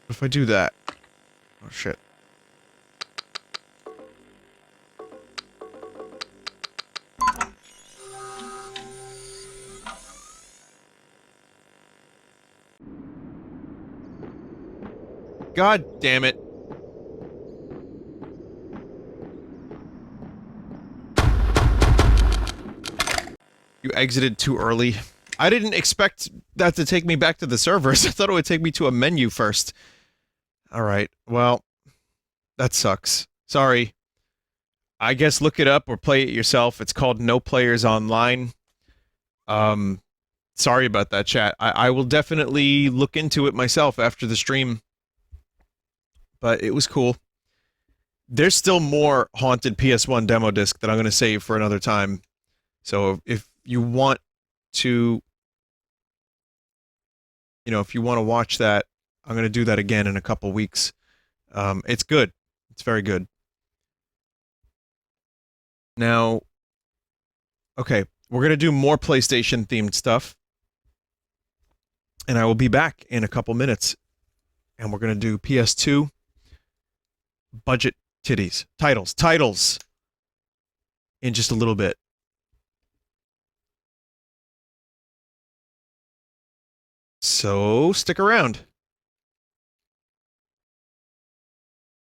If I do that... Oh, shit. God damn it. You exited too early. I didn't expect that to take me back to the servers. I thought it would take me to a menu first. Alright, well, that sucks. Sorry. I guess look it up or play it yourself. It's called No Players Online. Sorry about that, chat. I will definitely look into it myself after the stream. But it was cool. There's still more Haunted PS1 Demo Disc that I'm going to save for another time. So if you want to... You know, if you want to watch that, I'm going to do that again in a couple weeks. It's good. It's very good. Now... Okay, we're going to do more PlayStation-themed stuff. And I will be back in a couple minutes. And we're going to do PS2... budget titties. Titles. In just a little bit. So, stick around.